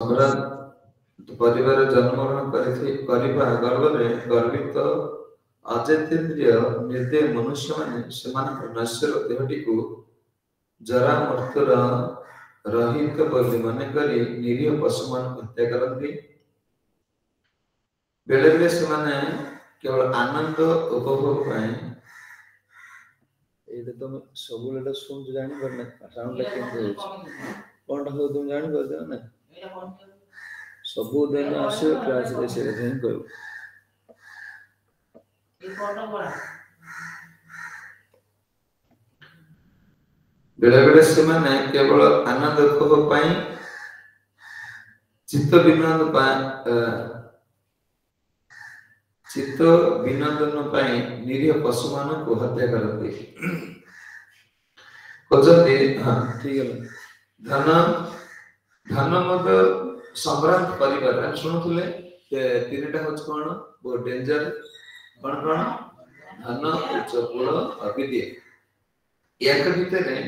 ସମ୍ରାଟ ପରିବାର ଜନ୍ମଗ୍ରହଣ କରିବା ଗର୍ବରେ ଗର୍ବିତ ଅଜିତେନ୍ଦ୍ରିୟ ନିର୍ଦ୍ଦୟ ମନୁଷ୍ୟମାନେ ସେମାନଙ୍କର ନଶ୍ୱର ଦେହଟିକୁ ଜରା ମୃତ୍ୟୁର ରହିତ ବୋଲି ମନେକରି ନିରୀହ ପଶୁମାନଙ୍କୁ ହତ୍ୟା କରନ୍ତି। ବେଳେ ବେଳେ ସେମାନେ କେବଳ ଆନନ୍ଦ ଉପଭୋଗ ପାଇଁ ଏଇଟା ତମେ ସବୁବେଳେ ଶୁଣୁଛୁ ଜାଣିପାରୁନା ସାଉଣ୍ଡ କେମିତି ହଉଛି କଣଟା ହଉ ତମେ ଜାଣିପାରୁଛ ନା ସବୁଦିନ ଆସିବ କ୍ଲାସରେ ସେ କଥା ହିଁ କହିବ। ବେଳେ ବେଳେ ସେମାନେ କେବଳ ଆନନ୍ଦ ଉପଭୋଗ ପାଇଁ ଚିତ୍ତ ବିନୋଦନ ପାଇଁ ନିରୀହ ପଶୁମାନଙ୍କୁ ହତ୍ୟା କରନ୍ତି। ଖୋଜନ୍ତି ଠିକ ଧନ ମଧ୍ୟ ସମ୍ରାଟ ପରିବାର ଆମେ ଶୁଣୁଥିଲେ ତିନିଟା ହଉଛି କଣ ବହୁତ ଡେଞ୍ଜର କଣ ଧନ ଉଚ୍ଚ କୁଳ ଅବିଦ୍ୟା ୟାଙ୍କ ଭିତରେ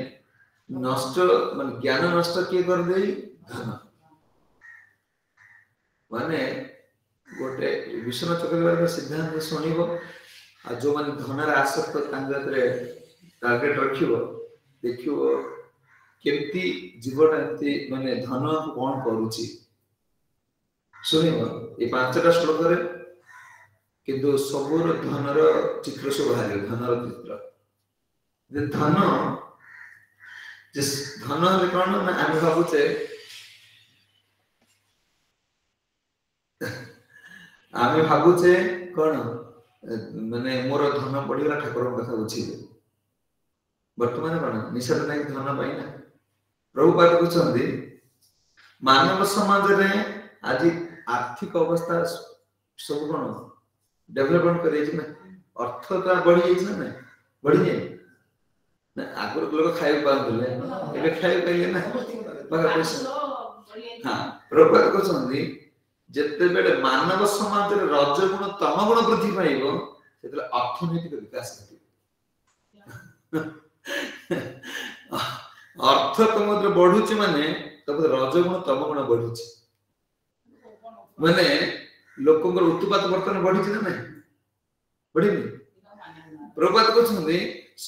ନଷ୍ଟ ମାନେ ଜ୍ଞାନ ନଷ୍ଟ କିଏ କରିଦେଇ ଧନ ମାନେ ଗୋଟେ ବିଷ୍ଣୁ ଚକ୍ରବର୍ତ୍ତୀ ସିଦ୍ଧାନ୍ତ ଶୁଣିବ ଆଉ ଯୋଉମାନେ ଧନରେ ଆସକ୍ତ ତାଙ୍କ ଭିତରେ ଟାର୍ଗେଟ ରଖିବ ଦେଖିବ କେମିତି ଜୀବଟା ଏମିତି ମାନେ ଧନ କଣ କରୁଛି ଶୁଣିବ ଏଇ 5ଟା ଶ୍ଲୋକରେ କିନ୍ତୁ ସବୁର ଧନର ଚିତ୍ର ସବୁ ବାହାରିବ ଧନର ଚିତ୍ର ଯେ ଧନ ହେଲେ କଣ ନା ଆମେ ଭାବୁଛେ କଣ ମାନେ ମୋର ଧନ ପଡିଗଲା ଠାକୁରଙ୍କ କଥା ବୁଝିବେ ବର୍ତ୍ତମାନ କଣ ନିଶାରେ ନାହିଁ ଧନ ପାଇଁ ନା ପ୍ରଭୁପାଦ କହୁଛନ୍ତି ମାନବ ସମାଜରେ ଆଜି ଆର୍ଥିକ ଅବସ୍ଥା ସବୁ କଣ ଡେଭଲପମେଣ୍ଟ କରିଯାଇଛି ନା ଅର୍ଥଟା ବଢି ଯାଇଛି ନା ନାଇଁ ବଢିଯାଏ ନା ଆଗରୁ ଲୋକ ଖାଇବାକୁ ପାଉଥିଲେ ଏବେ ଖାଇବାକୁ ପାଇଲେ ନା ପ୍ରଭୁପାଦ କହୁଛନ୍ତି ଯେତେବେଳେ ମାନବ ସମାଜରେ ରଜଗୁଣ ତମ ଗୁଣ ବୃଦ୍ଧି ପାଇବ ସେତେବେଳେ ଅର୍ଥନୈତିକ ବିକାଶ ଘଟିବ ଅର୍ଥ ତମର ବଢୁଛି ମାନେ ତମ ରଜଗୁଣ ତମ ଗୁଣ ବଢୁଛି ମାନେ ଲୋକଙ୍କର ଉତ୍ପାଦ ବର୍ତ୍ତମାନ ବଢିଛି ନା ନାଇଁ ବଢିନି ପ୍ରଭୁପାଦ କହୁଛନ୍ତି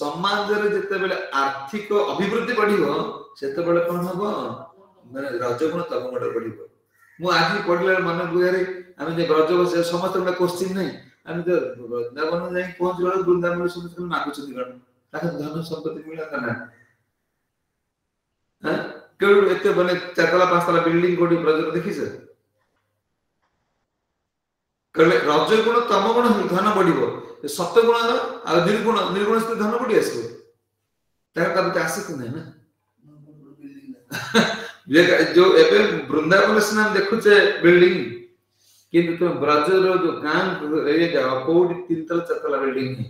ସମାଜରେ ଯେତେବେଳେ ଆର୍ଥିକ ଅଭିବୃଦ୍ଧି ବଢିବ ସେତେବେଳେ କଣ ହବ ମାନେ ରଜଗୁଣ ତମ ଗୁଣ ବଢିବ ମୁଁ ଆଜି ପଢିଲା ମନେ ବୁଝାରେ ଆମେ ଯେ ବ୍ରଜବସି ସମସ୍ତେ ଗୋଟେ କୋଶ୍ଚିନ୍ ନାହିଁ ଆମେ ତ ବୃନ୍ଦାବନ ଯାଇ ପହଞ୍ଚିଲା ବେଳକୁ ବୃନ୍ଦାବନ ସମସ୍ତେ ମାଗୁଛନ୍ତି କଣ ତାକୁ ଧନ ସମ୍ପତ୍ତି ମିଳନ୍ତା ନା କେଉଁ ଏତେ ମାନେ 4 ତାଲା 5 ତାଲା ବିଲ୍ଡିଂ କୋଉଠି ବ୍ରଜରେ ଦେଖିଛ କହିଲେ ରଜଗୁଣ ତମ ଗୁଣ ଧନ ବଢିବ ସତ ଗୁଣ ଆଉ ନିର୍ଗୁଣ ସ୍ଥିତି ଧନ କୋଉଠି ଆସିବ ତାକୁ ଆସିକୁ ନାହିଁ ନା जो एबे वृंदावन से नाम देखुचे बिल्डिंग किंतु तुम ब्रजर जो गां ए जाओ कोडी 3 तला 4 तला बिल्डिंग है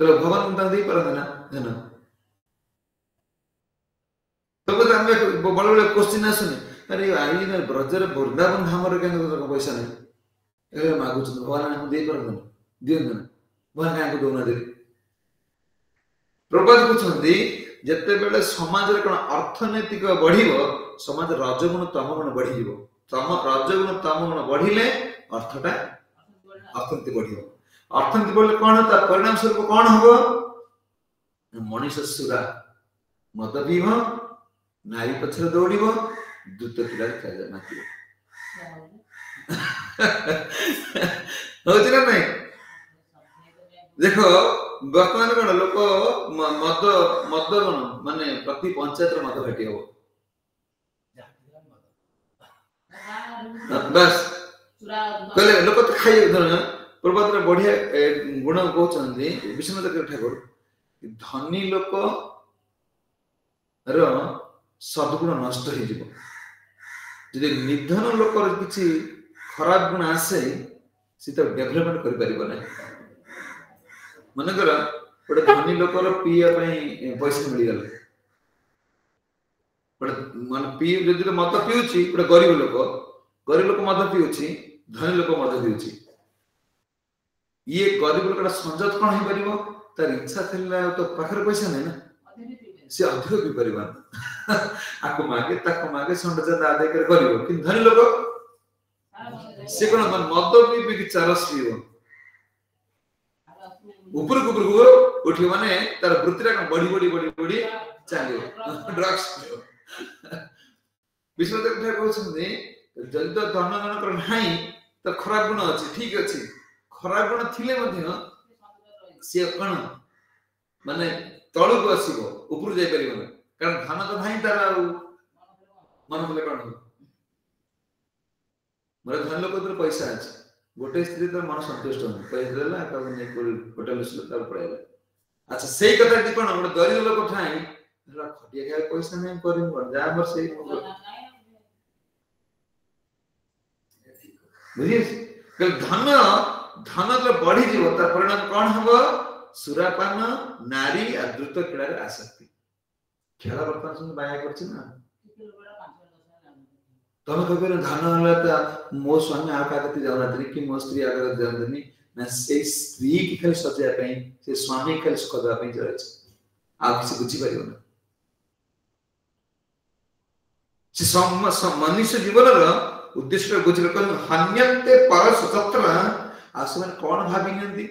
तो भगवान उनता दे परना ना है ना तो हम बड़ बड़ क्वेश्चन आसुनी अरे आई ना ब्रजर वृंदावन धाम रे केन पैसा नहीं ए मागु भगवान हम दे परना दियो ना भगवान को दोना दे प्रभु कहउछंदी ଯେତେବେଳେ ସମାଜରେ କଣ ଅର୍ଥନୈତିକ ବଢିବ ସମାଜ ରଜଗୁଣ ତମଗୁଣ ବଢିଯିବ ରଜଗୁଣ ତମଗୁଣ ବଢିଲେ ଅର୍ଥନୀତି ବଢିବ ଅର୍ଥନୀତି ବଢିଲେ କଣ ତା ପରିଣାମ ସ୍ୱରୂପ କଣ ହବ ମଣିଷ ସୁରା ମଦ ପିଇବ ନାରୀ ପଛରେ ଦୌଡ଼ିବ ଦ୍ରୁତ କ୍ରୀଡ଼ାରେ ଚାଲିବ ମାତିବ ହଉଛି ନା ନାଇଁ ଦେଖ ବର୍ତ୍ତମାନ କଣ ଲୋକ ମଦ କଣ ମାନେ ପ୍ରତି ପଞ୍ଚାୟତରେ ମଦ ଘାଟି ହବ ବାସ୍ କହିଲେ ଲୋକ ତ ଖାଇ ପ୍ରଭାତରେ ବଢିଆ ଗୁଣ କହୁଛନ୍ତି ବିଷ୍ଣୁ ଠାକୁର ଧନୀ ଲୋକ ର ସଦ୍ଗୁଣ ନଷ୍ଟ ହେଇଯିବ ଯଦି ନିଧନ ଲୋକର କିଛି ଖରାପ ଗୁଣ ଆସେ ସେ ତ ଡେଭଲପମେଣ୍ଟ କରିପାରିବ ନାହିଁ ମନେକର ଗୋଟେ ଧନୀ ଲୋକର ପିଇବା ପାଇଁ ପଇସା ମିଳିଗଲା ଗୋଟେ ମାନେ ଯଦି ମଦ ପିଉଛି ଗୋଟେ ଗରିବ ଲୋକ ମଦ ପିଉଛି ଧନୀ ଲୋକ ମଦ ପିଉଛି ଇଏ ଗରିବ ଲୋକଟା ସଂଯତ କଣ ହେଇପାରିବ ତାର ଇଚ୍ଛା ଥିଲା ତ ପାଖରେ ପଇସା ନାହିଁ ନା ସେ ଅଧିକ ପିଇପାରିବ आको मागे ताको मागे संड चंदा आदे कर करिवो कि धनी लोक से कोन मद पी कि चरस पीवो ऊपर उठी माने तार वृत्तिरा बड़ी चलियो ड्रग्स विश्वदेव ठाकुर कहउछन्ती जदि तो धन जनकर नाही तो खराब गुण अछि ठीक अछि खराब गुण थिले मध्ये से कोन माने तळु को आसीबो ऊपर जाय परिबो कारण धन तो नाही तार मन बोले कोन मोर धन लोक तो पैसा अछि गोटे स्त्री तो मन संतुष्ट हो पैसा देला का ने होटल सुलता पड़ेला अच्छा सेही कथा कि कोन गोटे गरीब लोक ठाई हला खटिया खाए पैसा नै करिन कोन जा हमर सेही बुझिए कि धन तो बढ़ी जीव तार परिणाम कौन हबो सुरापान नारी आ द्रुत क्रीड़ा रे आसक्ति खेला वर्तमान सुन बाया करछि ना तमे कबे धन हला त मो स्वामी आ कागति जावनातनी कि मो स्त्री आगर जावनातनी ना से स्त्री की खाली सजा पई से स्वामी खाली सुख दवा पई जरछ आ किसी बुझी परियो ना से मनुष्य जीवन रो उद्देश्य बुझले कोन हन्यते परस तत्र आसमान कोन भाबी नंदी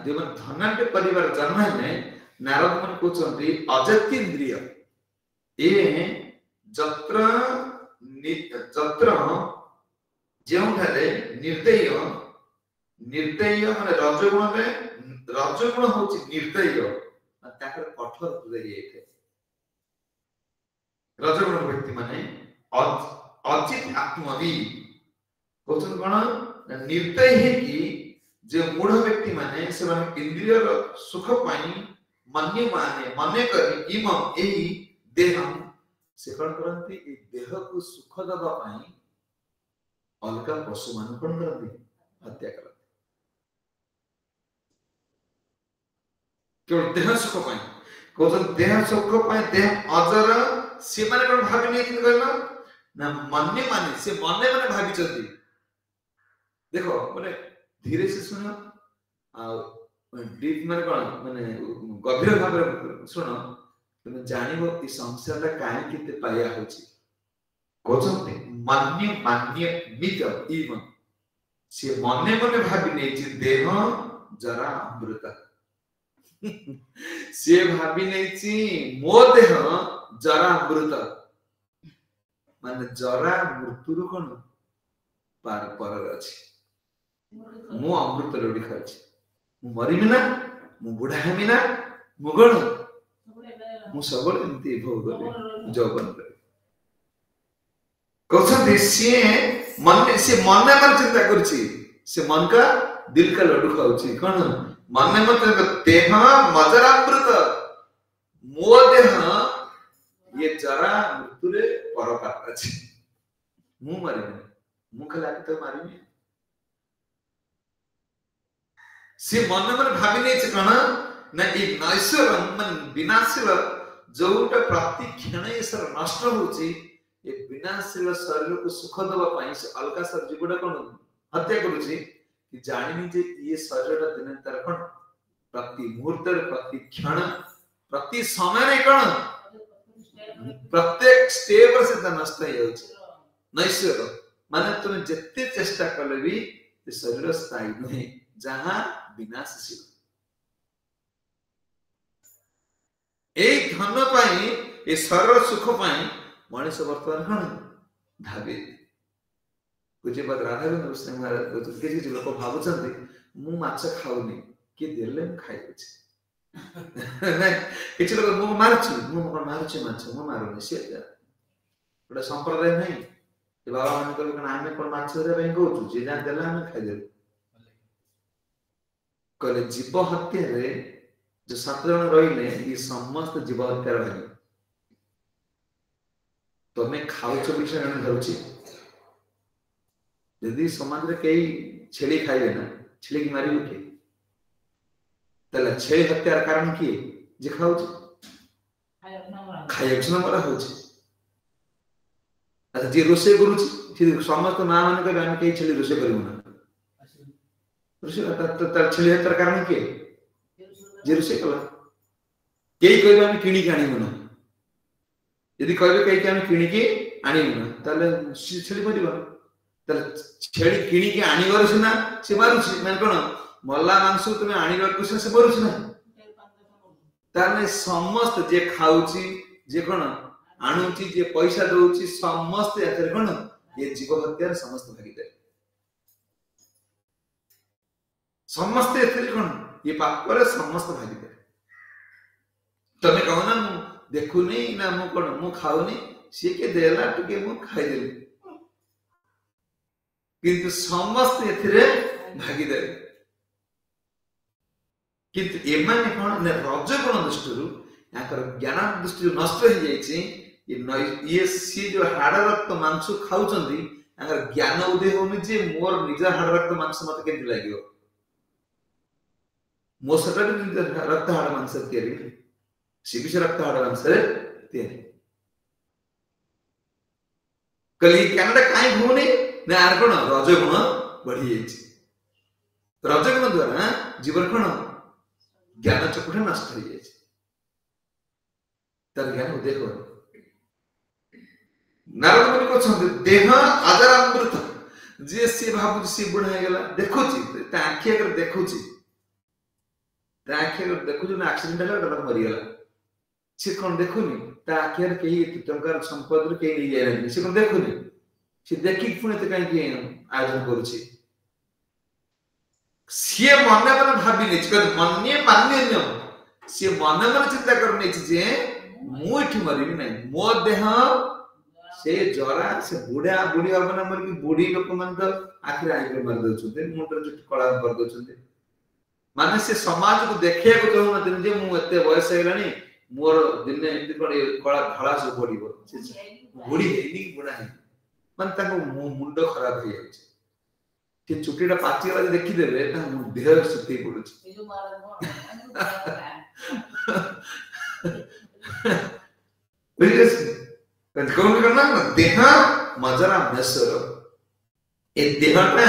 जीवन धनंते परिवार जन्म है नारद मन कहउछन्ती अजत्य इंद्रिय ए जत्र जेउठारे निर्दय माने रजगुण होची निर्दय ताकर कठोर हृदय एथे रजगुण व्यक्ति माने अजित आत्मवी कहउछन कोन निर्दय है कि जे मूढ़ व्यक्ति माने से माने इंद्रिय सुख पाई मन्य माने करी इमम एही देहम से कोन करंती ए देह को सुख दबा पाई अलका पशु मान कोन करंती हत्या करंती केवल देह सुख पाई कहउछन देह सुख पाई देह अजर से माने कोन भाबी नै कि कहला ना मन्य माने से मने माने भाबी चंती देखो माने धीरे से सुनो आ डीप माने कोन माने गभीर भाव सुनो तुम जानिबो ई संसारटा काहे किते पाया होची कोचंते मान्य मित इवन से मने मने भाबी नै जे देह जरा अमृत से भाबी नै छि मो देह जरा अमृत माने जरा मृत्यु कोन पार पर अछि मु अमृत लोडी खाछि मु मरिमि ना मु बुढा हेमि ना मु गण मु सबल एंती भोग करे जौवन करे कहछन से मन में चिंता करछि से मन का दिल का लड्डू खाउछि कोन मन में देह मजरा अमृत मो देह ये जरा मृत्यु रे परपात अछि मु मरिमि मु खला तो मारिमि से मन में भाबी नै छ कण ना एक नैश्वर मन विनाशील जोटा प्रति क्षण सर नष्ट होची ए विनाशील शरीर को सुख दबा पाई से अलका सर जीवडा कोन हत्या करूची कि जानिनी जे ये शरीरटा दिन तर कोन प्रति मुहूर्त प्रति क्षण प्रति समय नै कोन प्रत्येक स्टेप से नष्ट हो जाउची नैश्वर माने तुम जत्ते चेष्टा करले भी ये शरीर स्थायी नहीं जहां विनाशशील एक धन पाई ए शरीर सुख पाई मनुष्य वर्तमान कोन धाबे कुछ बात राधा बिंदु सिंह महाराज किछि लोक भाबुचंती मु माछ खाउनी के देले खाइ अछि नै किछि लोक मु मारछि माछ मु मारुनी से एटा संप्रदाय नै ए बाबा मान कहले कना आमे कोन माछ रे बे कहू जे जा देला हम खाइ देल कहले जीव हत्या रे जो 7 जन रहिले ये समस्त जीव हत्या रही तो मैं खाउछ विषय न धरुछि यदि समाज रे कई छेली खाइबे ना छेली की मारिबो के तले छेली हत्यार कारण की जे खाउछ खाइछ न मरा होछ अच्छा जे रोसे करूछि जे समस्त ना मान के हम कई छेली रोसे करिवो ना रोसे त छेली हत्यार कारण की जे रोसे कला केही कहबे हम किणी के आनिबो ना यदि कहबे कहीं के हम किणी के आनिबो ना ताले छेली मरिबो ताले छेली किणी के आनिबार सिना से मारुछि माने कोन मल्ला मांस तुमे आनिबार कुछ से मरुछि ना ताने समस्त जे खाउछि जे कोन आणुछि जे पैसा दउछि समस्त एथरे कोन ये जीव हत्यार समस्त भागीदार समस्त एथरे कोन ये पाप करे समस्त भागीदार तमे कहो ना देखु नहीं ना मु कोन मु खाउनी से के देला टके मु खाइ देली किंतु समस्त एथरे भागीदार किंतु एमाने कोन ने रजगुण दृष्टिरु याकर ज्ञान दृष्टि नष्ट हो जाइछि ये सी जो हाड़ रक्त मांस खाउचंदी याकर ज्ञान उदय होनी जे मोर निज हाड़ रक्त मांस मते केति लागियो मो सटा रक्त हाड़ मांस तयारी सी भी रक्त हाड़ मांस तयारी कली कनाडा काई होनी ना आर कोन रजगुण बढ़ी जाइछि रजगुण द्वारा जीवन कोन ज्ञान चक्षु नष्ट हो जाइछि तर ज्ञान उदय हो नारद मुनि को छंद देह आदरामृत जे से भाबु से बुढ़ा हे गेला देखुची ता आखि अगर देखुची ता आखि अगर देखुची ना एक्सीडेंट होला डर मरि गेला से कोन देखुनी ता आखि अगर केही टंकार संपद रे केही नहीं जाय से कोन देखुनी से देखि पुणे त काई के आयोजन करूची से मन मन भाबी नै छ मन्ने मान्य न से मन मन चिंता करनै छ जे मु इठी मरिबी नै मो देह से जरा से बुढ़ा बुढ़ी अब ना मर की बुढ़ी लोक मन तो आखिर आई के मर दउछते मुंडर जो कला कर दउछते माने से समाज को देखे को तो न दिन जे मु एते बयस हेलानी मोर दिन एंती कला धळा से पड़िबो से बुढ़ी हेनी बुढ़ा है मन ताको मुंड खराब हो जाय के चुटीडा पाची वाला देखि देबे ता देह सुती पड़ुछ ए जो मार कौन करना देह मजरा नसर ए देहटा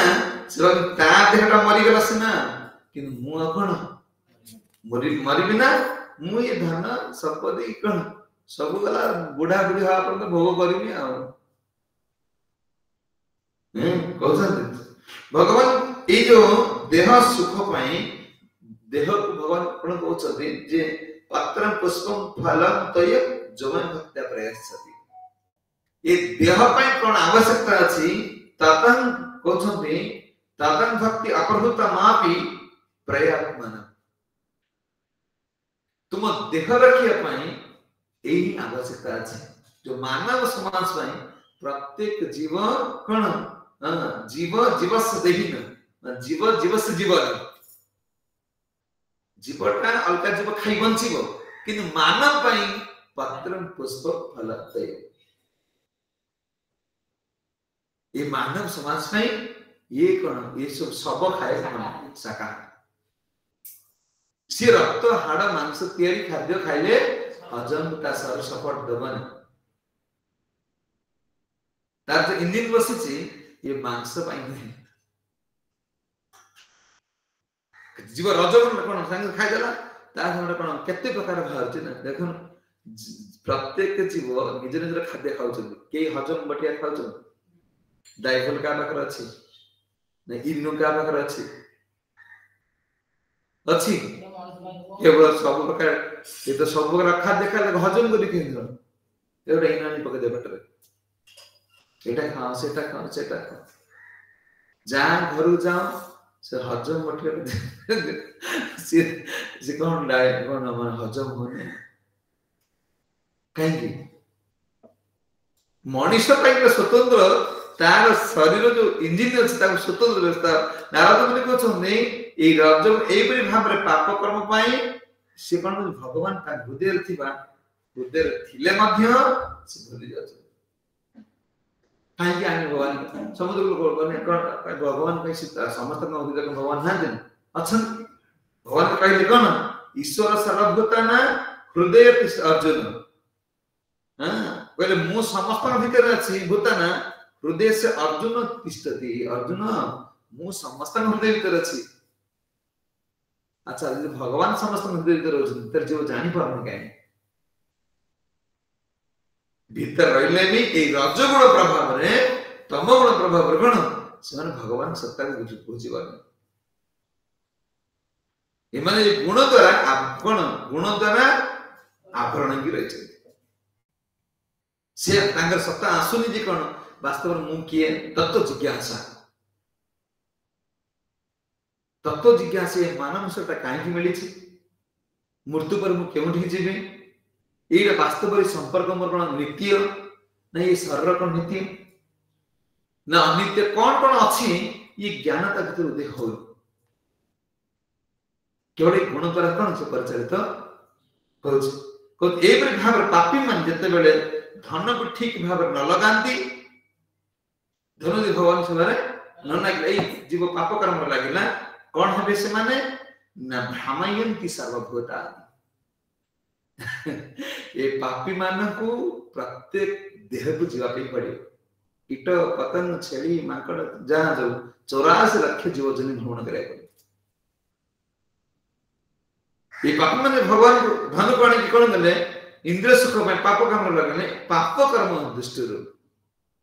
सब ता देहटा मरि गेला सिना कि मु अपन मरि बिना मु ये धन संपत्ति कोन सब गला बुढ़ा बुढ़ी हा पर भोग करबी आ कहछन भगवान ए जो देह सुख पाई देह को भगवान कोन कहछथि जे पत्रम पुष्पम फलम तय जवन भक्त्या प्रयासति ये देह पाई कोन आवश्यकता अछि ततन कहछथि ततन भक्ति अपरहुत मापि प्रयात्मन तुम देह रखिया पाई एही आवश्यकता अछि जो मानव समाज पाई प्रत्येक जीव कोन जीव जीवस देहिन जीव जीवस जीवन जीवटा अलका जीव खाई बंचिबो किंतु मानव पाई पत्रम पुष्प फल तय ये मानव समाज में ये कोन ये सब सब खाए शाका से रक्त हाड़ मांस तयारी खाद्य खाइले हजम ता सर सपोर्ट दबन तार जो इंजिन बसिछि ये मांस पाई नहीं जीव रजगुण कोन संग खाइ देला ता हमरा कोन केते प्रकार बाहरछि ना देखन प्रत्येक जीव निज निज खाद्य खाउछन के हजम बटिया खाउछन डायफल का प्रकार अछि ने इनो का प्रकार अछि केवल सब प्रकार ये तो सब प्रकार खाद्य खाले हजम करि केन एटा इनानी पके दे बटरे एटा खाओ सेटा जा घरु जाओ से हजम बटिया से कोन डाय कोन मन हजम होने कहीं मनुष्य पाई स्वतंत्र तार शरीर जो इंजिन अछि ता स्वतंत्र व्यवस्था नारद मुनि को छने ए रजम एई परि भाबरे पाप कर्म पाई से कोन भगवान का हृदय थिले मध्य से भूली जाछ काहे कि आनि भगवान समुद्र को कोने भगवान पे समस्त न हृदय भगवान ना देन अछन भगवान कहले कोन ईश्वर सर्वभूता ना हृदय अर्जुन कहले मु समस्त भीतर अछि भूताना हृदय से अर्जुन तिष्ठति अर्जुन मु समस्त हृदय भीतर अछि अच्छा यदि भगवान समस्त भीतर रहउछन तर जीव जानि पारन काहे भीतर रहले भी ए रजगुण प्रभाव रे तमगुण प्रभाव रे कोन से भगवान सत्ता को बुझि पारन एमाने गुण द्वारा कोन गुण द्वारा आवरण की रही से तांकर सत्ता आसुनी जे कोन वास्तव में मु किए तत्व जिज्ञासा मानव सत्ता काहे मिली मृत्यु पर मु केउठी जीवे ये वास्तव में संपर्क मोर कोन नित्य नहीं शरीर कोन नित्य ना अनित्य कौन कौन अच्छी ये ज्ञान ता भीतर उदय हो केवल गुण द्वारा कौन से परिचालित होछ को एपरि भाव पापी मन जते बेले धन को ठीक भाव न लगांती धन दे भगवान सेवारे न लागले जीव पाप कर्म लागिला कौन हेबे से माने न भ्रामयंती सर्वभूता ये पापी मान को प्रत्येक देह को जीवा पे पड़े कीट पतंग छेली माकड़ जहां जो 84 लाख जीव जन भ्रमण करे ये पाप माने भगवान धन को आने कोन गले इंद्र सुख में पाप कर्म लगने पाप कर्म दृष्टि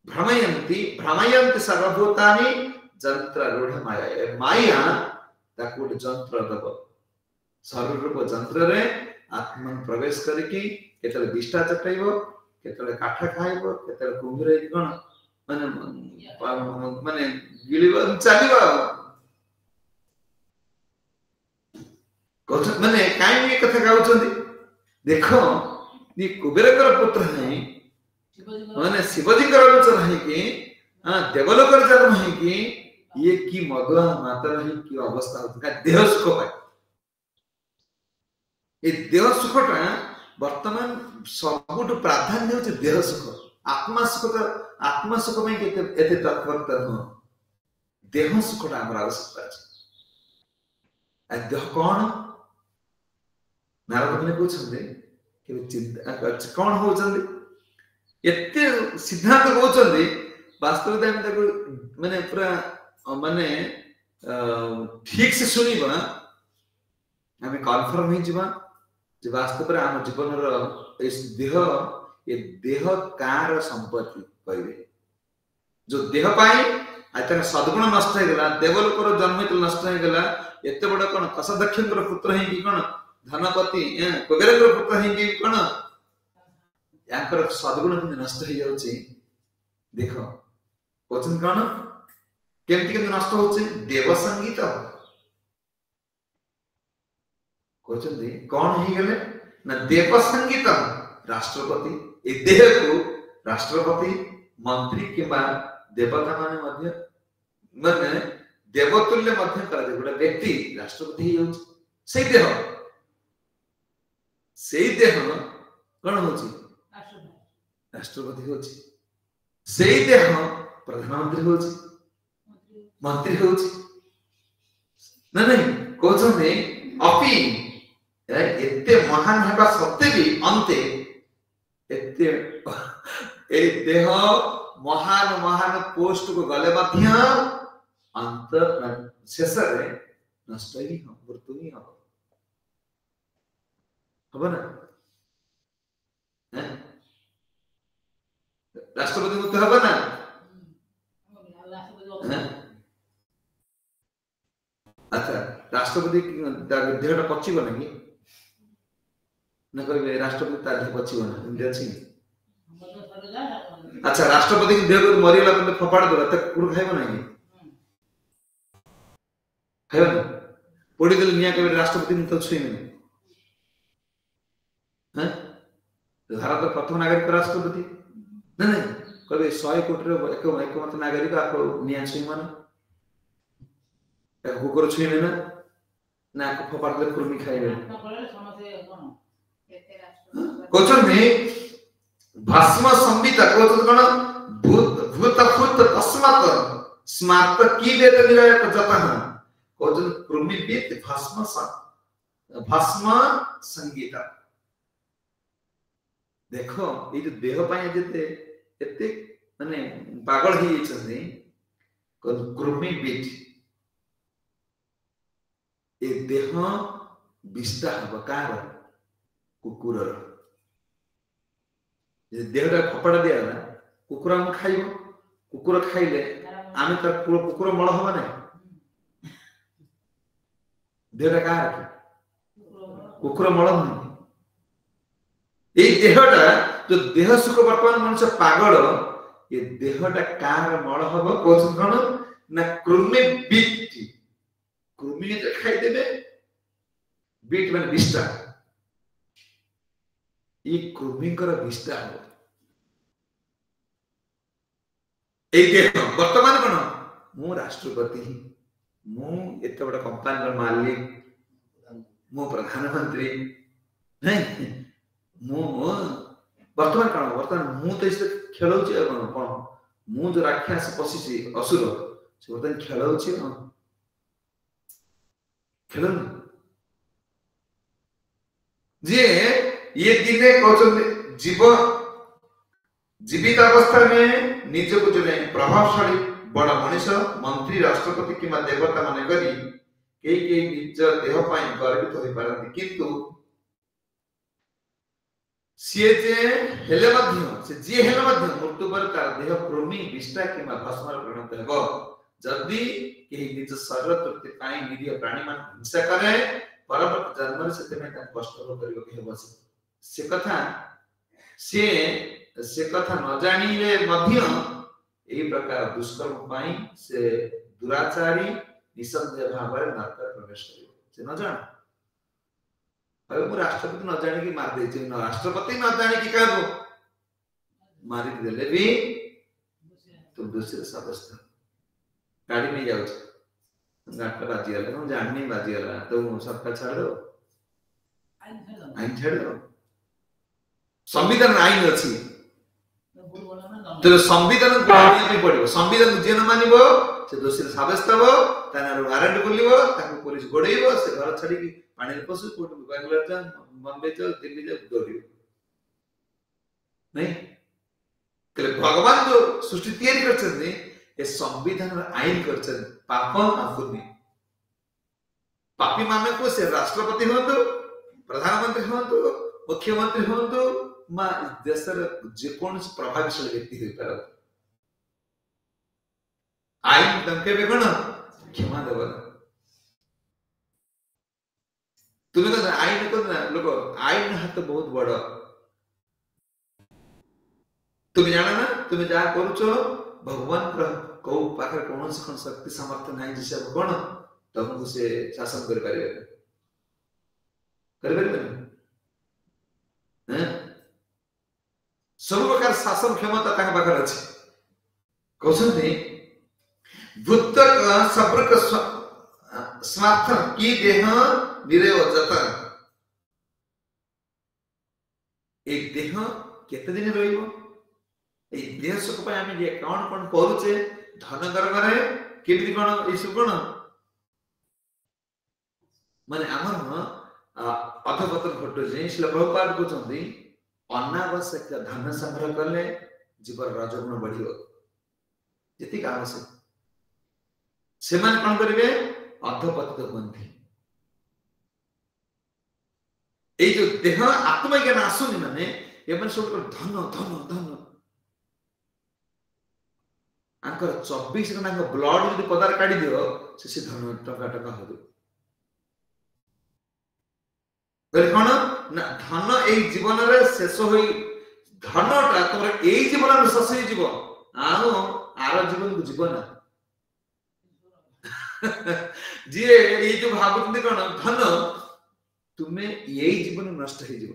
भ्रमयंती सर्वभूतानि जंत्र रूढ़ माया माया ताकू जंत्र दब शरीर रूप जंत्र रे आत्मा प्रवेश करके केतले विष्टा चटाइबो केतले काठ खाइबो केतले कुंभरे कोन माने गिलिबो चलिबो कथ माने काई ये कथा गाउछंदी देखो ये कुबेरकर पुत्र है माने शिवजीकर पुत्र है कि देवलोकर जन्म है कि ये की मधुआ माता है की अवस्था होती का देह सुख पाए ये देह सुखटा वर्तमान सबुठ प्राधान्य होचे देह सुख आत्मा सुख में केते एते तत्परता हो देह सुखटा हमरा आवश्यकता अछि आ देह कोन नारद ने पूछते कि चिंता कौन होचंदी एते सिद्धांत होचंदी वास्तव में ताको माने पूरा माने ठीक से सुनिबा हमें कन्फर्म ही जीवा जे वास्तव में हम जीवन रो इस देह ये देह कार संपत्ति कहबे जो देह पाई आतन सद्गुण नष्ट हो गेला देवलोकर जन्म हेतु नष्ट हो गेला एते बड़ कोन कसदक्षेंद्र पुत्र है कि कोन धनपति कुबेरकर पुत्र है कि कोन याकर सद्गुण नष्ट हो जाउची देखो क्वेश्चन कोन केमति के नष्ट होची देव संगीत क्वेश्चन दे कौन ही गेले ना देव संगीत राष्ट्रपति ए देह को राष्ट्रपति मंत्री किबा देवता माने मध्य माने देवतुल्य मध्य कर दे गोटे व्यक्ति राष्ट्रपति ही होची सेई देह कोन होची राष्ट्रपति होची सेई देह प्रधानमंत्री होची मंत्री होची ना नहीं कोचन ने अपि एते महान हेबा सत्य भी अंते एते ए देह महान महान पोस्ट को गले मध्य अंत शेष रे नष्ट ही हो मृत्यु ही हो हबो ना राष्ट्रपति मृत्यु हबो ना अच्छा राष्ट्रपति देहटा पचिबो नहीं न कहबे राष्ट्रपति ता देह पचिबो ना इंडिया छी अच्छा राष्ट्रपति के देह को मरिला पर फपाड़ देला त कुड़ खाइबो नहीं खाइबो ना पोड़ी देल निया कहबे राष्ट्रपति न तो छुई नहीं हैं भारत प्रथम नागरिक राष्ट्रपति नहीं नहीं कहबे 100 कोटी रो एकमात्र नागरिक आपको निया छुई माने कुकुर छुईने ना ना को फपाड़ दे कुर्मी खाइबे कोचन में भस्म संविता कोचन कोन भूत तस्मात् स्मार्त की देत निरायत जतः कोचन कुर्मी बीत भस्म संगीता देखो ये जो देह पाए जते एते माने पागल ही छथि कुर्मी बीत ए देह विष्टा हम कार कुकुर देहटा फपड़ा दिया ना कुकुर हम खाइब कुकुर खाइले आम कुकुर मल हम ना देहटा कार कुकुर मल ये देहटा जो देह सुख बर्तमान मनुष्य पागल ये देहटा कार मल हम कौन ना कृमि बीट कृमि खाई देबे बीट माने विष्टा ये कृमिकर विष्टा हो ए देह वर्तमान कोन मु राष्ट्रपति मु एते बड़ कंपनी रो मालिक मु प्रधानमंत्री नहीं मु वर्तमान कोन वर्तमान मु तो इसे खेलौची कोन मु जो राक्षस पसिसी असुर से वर्तमान खेलौची खेलन जे ये दिने कहते जीवित अवस्था में निज को जो प्रभावशाली बड़ा मनीष मंत्री राष्ट्रपति कि देवता मान करी निज देह गर्वित हो पारती किंतु सी जे मृत्यु पर तार देह कृमि विष्टा कि भस्म परिणत हेब जदि निज शरीर तृप्ति पाई निरीह प्राणी मान हिंसा करे परवर्त जन्म से कष्ट कर से कथा न जानिले मध्य एही प्रकार दुष्कर्म पाई से दुराचारी निसंदेह भाव नरक प्रवेश करियो से न जान अब मु राष्ट्रपति न जानि कि मार दे छै न राष्ट्रपति न जानि कि काको मारि देले भी तुम दूसरे साब्यस्त गाड़ी में जाओ गाड़ी बाजी गला तुम जाननी बाजी गला तो सबका छाड़ दो आइन छाड़ दो संविधान आइन अछि तो संविधान मानिया भी पड़िबो संविधान जे न मानिबो से दोषी साब्यस्त हो तानार वारंट बोलिबो ताको पुलिस गोडैबो से घर छाडी कि पानी पसु कोर्ट बेंगलोर जा बॉम्बे जा दिल्ली जा दौड़ियो नहीं कले भगवान जो सृष्टि तैयारी करछन ये संविधान आईन करछन पाप आ पुण्य पापी माने को से राष्ट्रपति होतो प्रधानमंत्री होतो मुख्यमंत्री होतो मा देशर जे कोन प्रभावशाली व्यक्ति होई पार आईन तमके बेगण क्षमा देबो तुम्हें तो आईन को ना लोग आईन हाथ बहुत बड़ा तुम जाना ना तुम जा करूछो भगवान को पाखर कौन शक्ति सामर्थ्य नहीं जिसे कौन तुमको से शासन कर सब प्रकार शासन क्षमता ताके पाखर अछि कहउछन्ती भूत सब्रक स्वार्थ की देह निरेव जतन एक देह केते दिन रहिबो ए देह सुख पे आमे जे कोन करूचे धन गर्भरे केति कोन ई सब कोन माने हमर अधपतन घटो जे श्री प्रभुपाद कहउछन्ती अनावश्यक धन संग्रह करले जीवन रजगुण बढ़ियो जति आवश्यक से मान कोन करिवे अधपतित होंती ए जो देह आत्मा ज्ञान आसुनी माने ये मन सब धन धन धन आंकर 24 घंटा ब्लड यदि पदार काढी दियो से धन टका टका हो बले कोन ना धन ए जीवन रे शेष होई धनटा तोर ए जीवन रे शेष होई जीव आरो जीवन को जीवन जे ए जो भाबुत कोन धन तुम्हें यही जीवन नष्ट हो जीव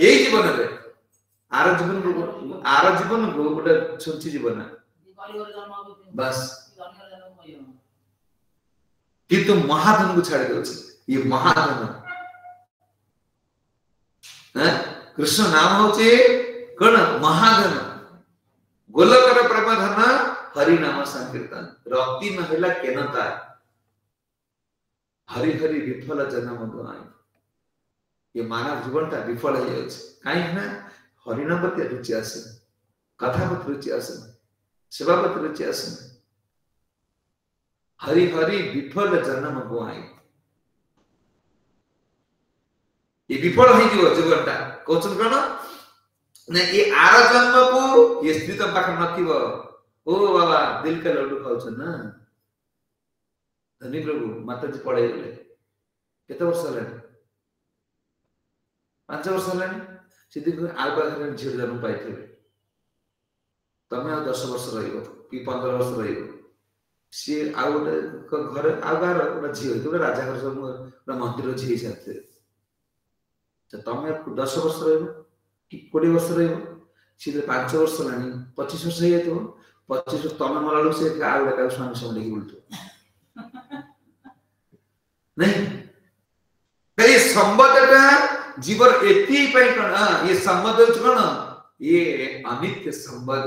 यही जीवन रे आर जीवन को गोटे छुंची जीवन बस किंतु महाधन को छाड़ दे ये महाधन कृष्ण नाम होचे कौन महाधन गोलकर प्रेम धन हरि नाम संकीर्तन रक्ति महिला केनता हरि हरि विफल जन्म दुआई ये मानव जीवन टा विफल हो जाय काई ना हरि नाम प्रति रुचि आसे कथा प्रति रुचि आसे सेवा प्रति रुचि आसे हरि हरि विफल जन्म दुआई ये विफल हो जीवनटा कहते कौन ना ये आर जन्म को ये स्त्री तो पाखर नथिब ओ बाबा दिल का लड्डू खाऊ ना धनी प्रभु माता जी पढ़े गले केते वर्ष हलानी 5 वर्ष हलानी सिद्धि आउ पाखर झील जन्म पाइथिबे तमे आ 10 वर्ष रहिबो कि 15 वर्ष रहिबो सी आउ गोटे घर आउ गार गोटे झी गोटे राजा घर सब गोटे मंदिर झी साथे तमे 10 वर्ष रहिबो कि 20 वर्ष रहिबो सी 5 वर्ष लानी 25 वर्ष हे तो 25 वर्ष तमे मलालु से आउ गोटे स्वामी सब लेके बोलतो नहीं कई संबंधटा जीवन एती पई कोन ये संबंध होछ कोन ये अनित्य संबंध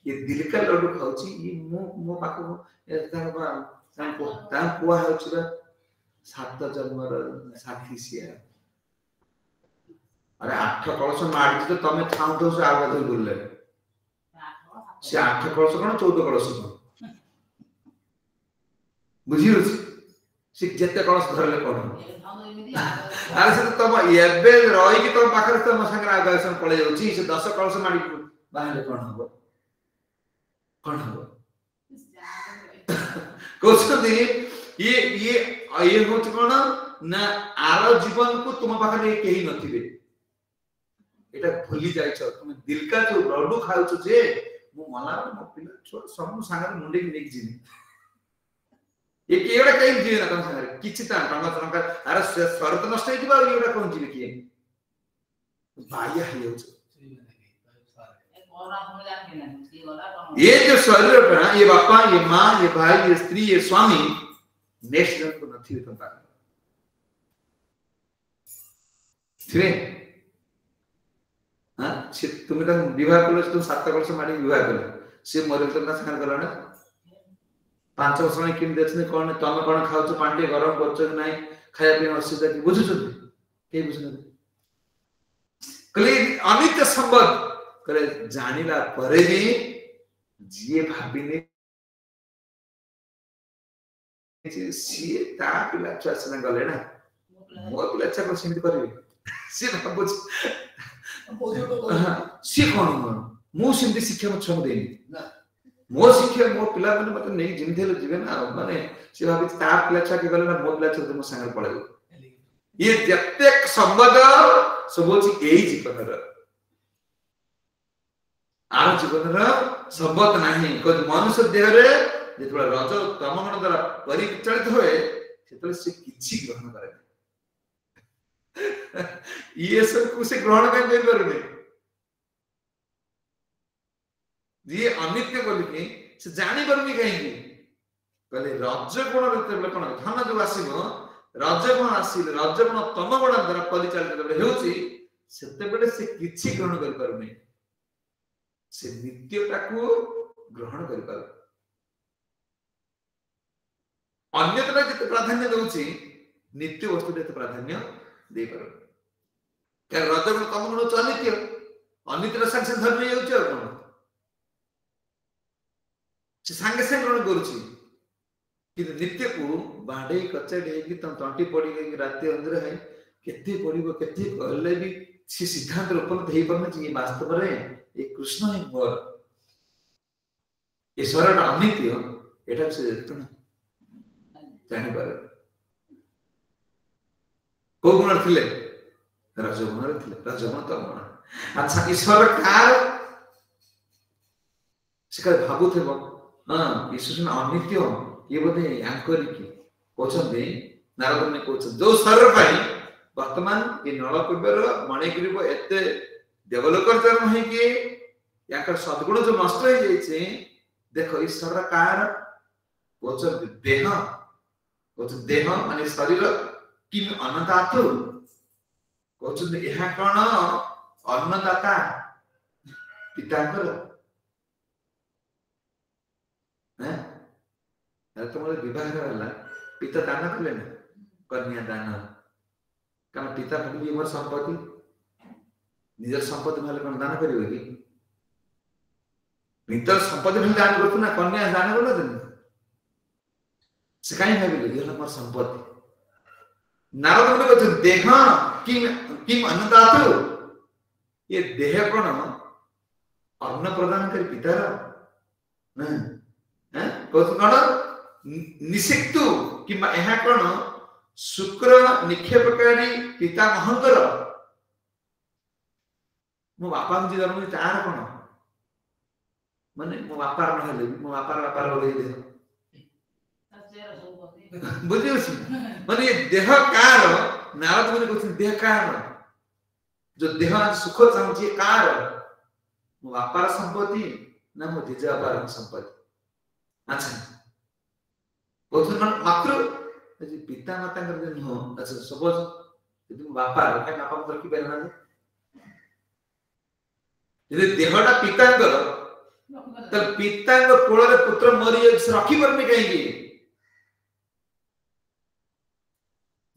ये दिल का लड्डू खाउची ये मो पाखो ता कुआ होछ रे 7 जन्मर साथी सिया अरे 8 कलश माडी तो तमे खाउ तो से आगा तो बोलले से 8 कलश कोन 14 कलश बुझियो से जते कलश धरले कोन अरे से तम एबे रही कि तम पाखर तम संग आगासन पळे जाउची से 10 कलश माडी बाहले कोन हो कोसो दे ये होत कोन ना आरो जीवन को तुम पाखर केही नथिबे एटा भूली जाइछ तुम दिल का जो लड्डू खाउछ जे मो मला मो पिला छोट सब संग मुंडे के नेक जिनी ये केवड़ा कहीं जीवे ना कम संग किछि ता टंगा अरे शरत नष्ट हे दिबा एवड़ा कोन जीवे के बाया हे होछ ये जो शरीर है ये बापा ये मां ये भाई ये स्त्री ये स्वामी नेक्स्ट जन्म को नथी तो पार थिरे हां से तुम तो विवाह करलो तुम 7 वर्ष माडी विवाह करलो से मरे तो ना संग करलो ना 5 वर्ष में किन देछने कोन तमे कोन खाउछ पांडे गरम करछ नै खाया पे असुविधा की बुझुछ के बुझनु कले अनित्य संबंध करे जानिला परे भी जिए भाबिने सी ता पिला चसना गले ना मो पिला अच्छा को सिमित करबे सी भाबुछ सी कोन मो सिमित शिक्षा म छम देनी मो शिक्षा मो पिला माने मत नै जिमथे ल जीवे ना माने सी भाबि ता पिला अच्छा के गले ना मो पिला अच्छा मो संग पड़े ये जत्तेक संबंध सबोची एई जीवन र आर जीवन रा संबंध नाही को मनुष्य देह रे जेतबा रज तमगुण द्वारा परिचालित होए सेतले से किछि ग्रहण करे ये सब को से ग्रहण कर परबे ये अनित्य बोल के से जानि परबे कहीं कहले रज गुण रे कोन धन जो आसीबो रज गुण आसीले रज गुण तमगुण द्वारा परिचालित बेले हेउची सेते बेले से किछि ग्रहण कर परबे से नित्यता को ग्रहण कर पार अन्यत्र जते प्राधान्य दउची नित्य वस्तु जते प्राधान्य दे पार के रजगुण तमगुण चनित्य अनित्य संग धर्म हेउची और कोन से संगे संग ग्रहण करूची कि नित्य को बाडे कचडे कि तम टंटी पड़ी गई राति अंदर है केते पड़िबो केते कहले भी से सिद्धांत उपलब्ध हे परन जे वास्तव रे ये कृष्ण है मोर ईश्वर का अनित्य एटा से जानि पार को गुण थिले रजगुण थिले रजगुण तमगुण अच्छा ईश्वर कार सिका भाबु थे हां ईश्वर अनित्य ये बोले यांकर की कोचन दे नारद ने कोचन जो शरीर पाई वर्तमान ये नलकुबर मणिगिरी एते डेवलपर जन्म है कि याकर सद्गुण जो नष्ट हो जाय छै देखो ईश्वर कार कोचन देह माने शरीर किन अन्नदाता कोचन एहा कोन अन्नदाता पिताकर हैं अरे तुमरे विवाह करला पिता दान करले ना कन्या दान कारण पिता भाबी हमर संपत्ति निजर संपत्ति भाले कोन दान करियो कि निजर संपत्ति भाले दान करतो ना कन्या दान करलो दिन से काई भाबी ये हमर संपत्ति नारद मुनि कहते देह किम किम अन्नदातु, ये देह कौन अन्न प्रदान कर पितार कौन निषिक्तु किंबा यह कौन शुक्र निक्षेपकारी पिता महंकर मो बापा जी जन्म तार कौन माने मो बापार नहले मो बापार बापार बोले देह बुझी अछि माने ये देह कार नारद मुनि कहते देह कार जो देह सुख चाहूची कार मो बापार संपत्ति ना मो जेजे बापार संपत्ति। अच्छा कहते मात्र पिता माता कर हो अच्छा सपोज यदि मो बापार का बापा को रखी परना यदि देहटा पितांकर तो पितांग कोल रे पुत्र मरि रखी परमे कहीं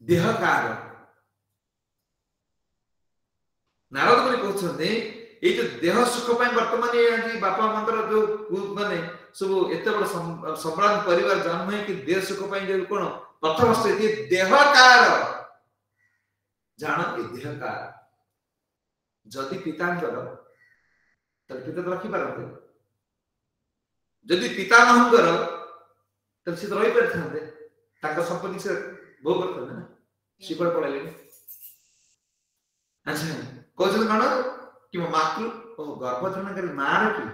देह कार नारद मुनि कहते ये जो देह सुख पाई वर्तमान ये बापा मांकर जो माने सब एते बड़ सम्राट परिवार जन्म है कि देह सुख पाई जो कोन प्रथम स्थिति देह कार जान ये देह कार जदि पितांकर तब पिता तो रखी पारते जदि पिता महंकर तब से रही पारते ताका संपत्ति से भोग करते ना शिपर पड़ेले। अच्छा कहते कौन कि मातृ गर्भधारण कर मार की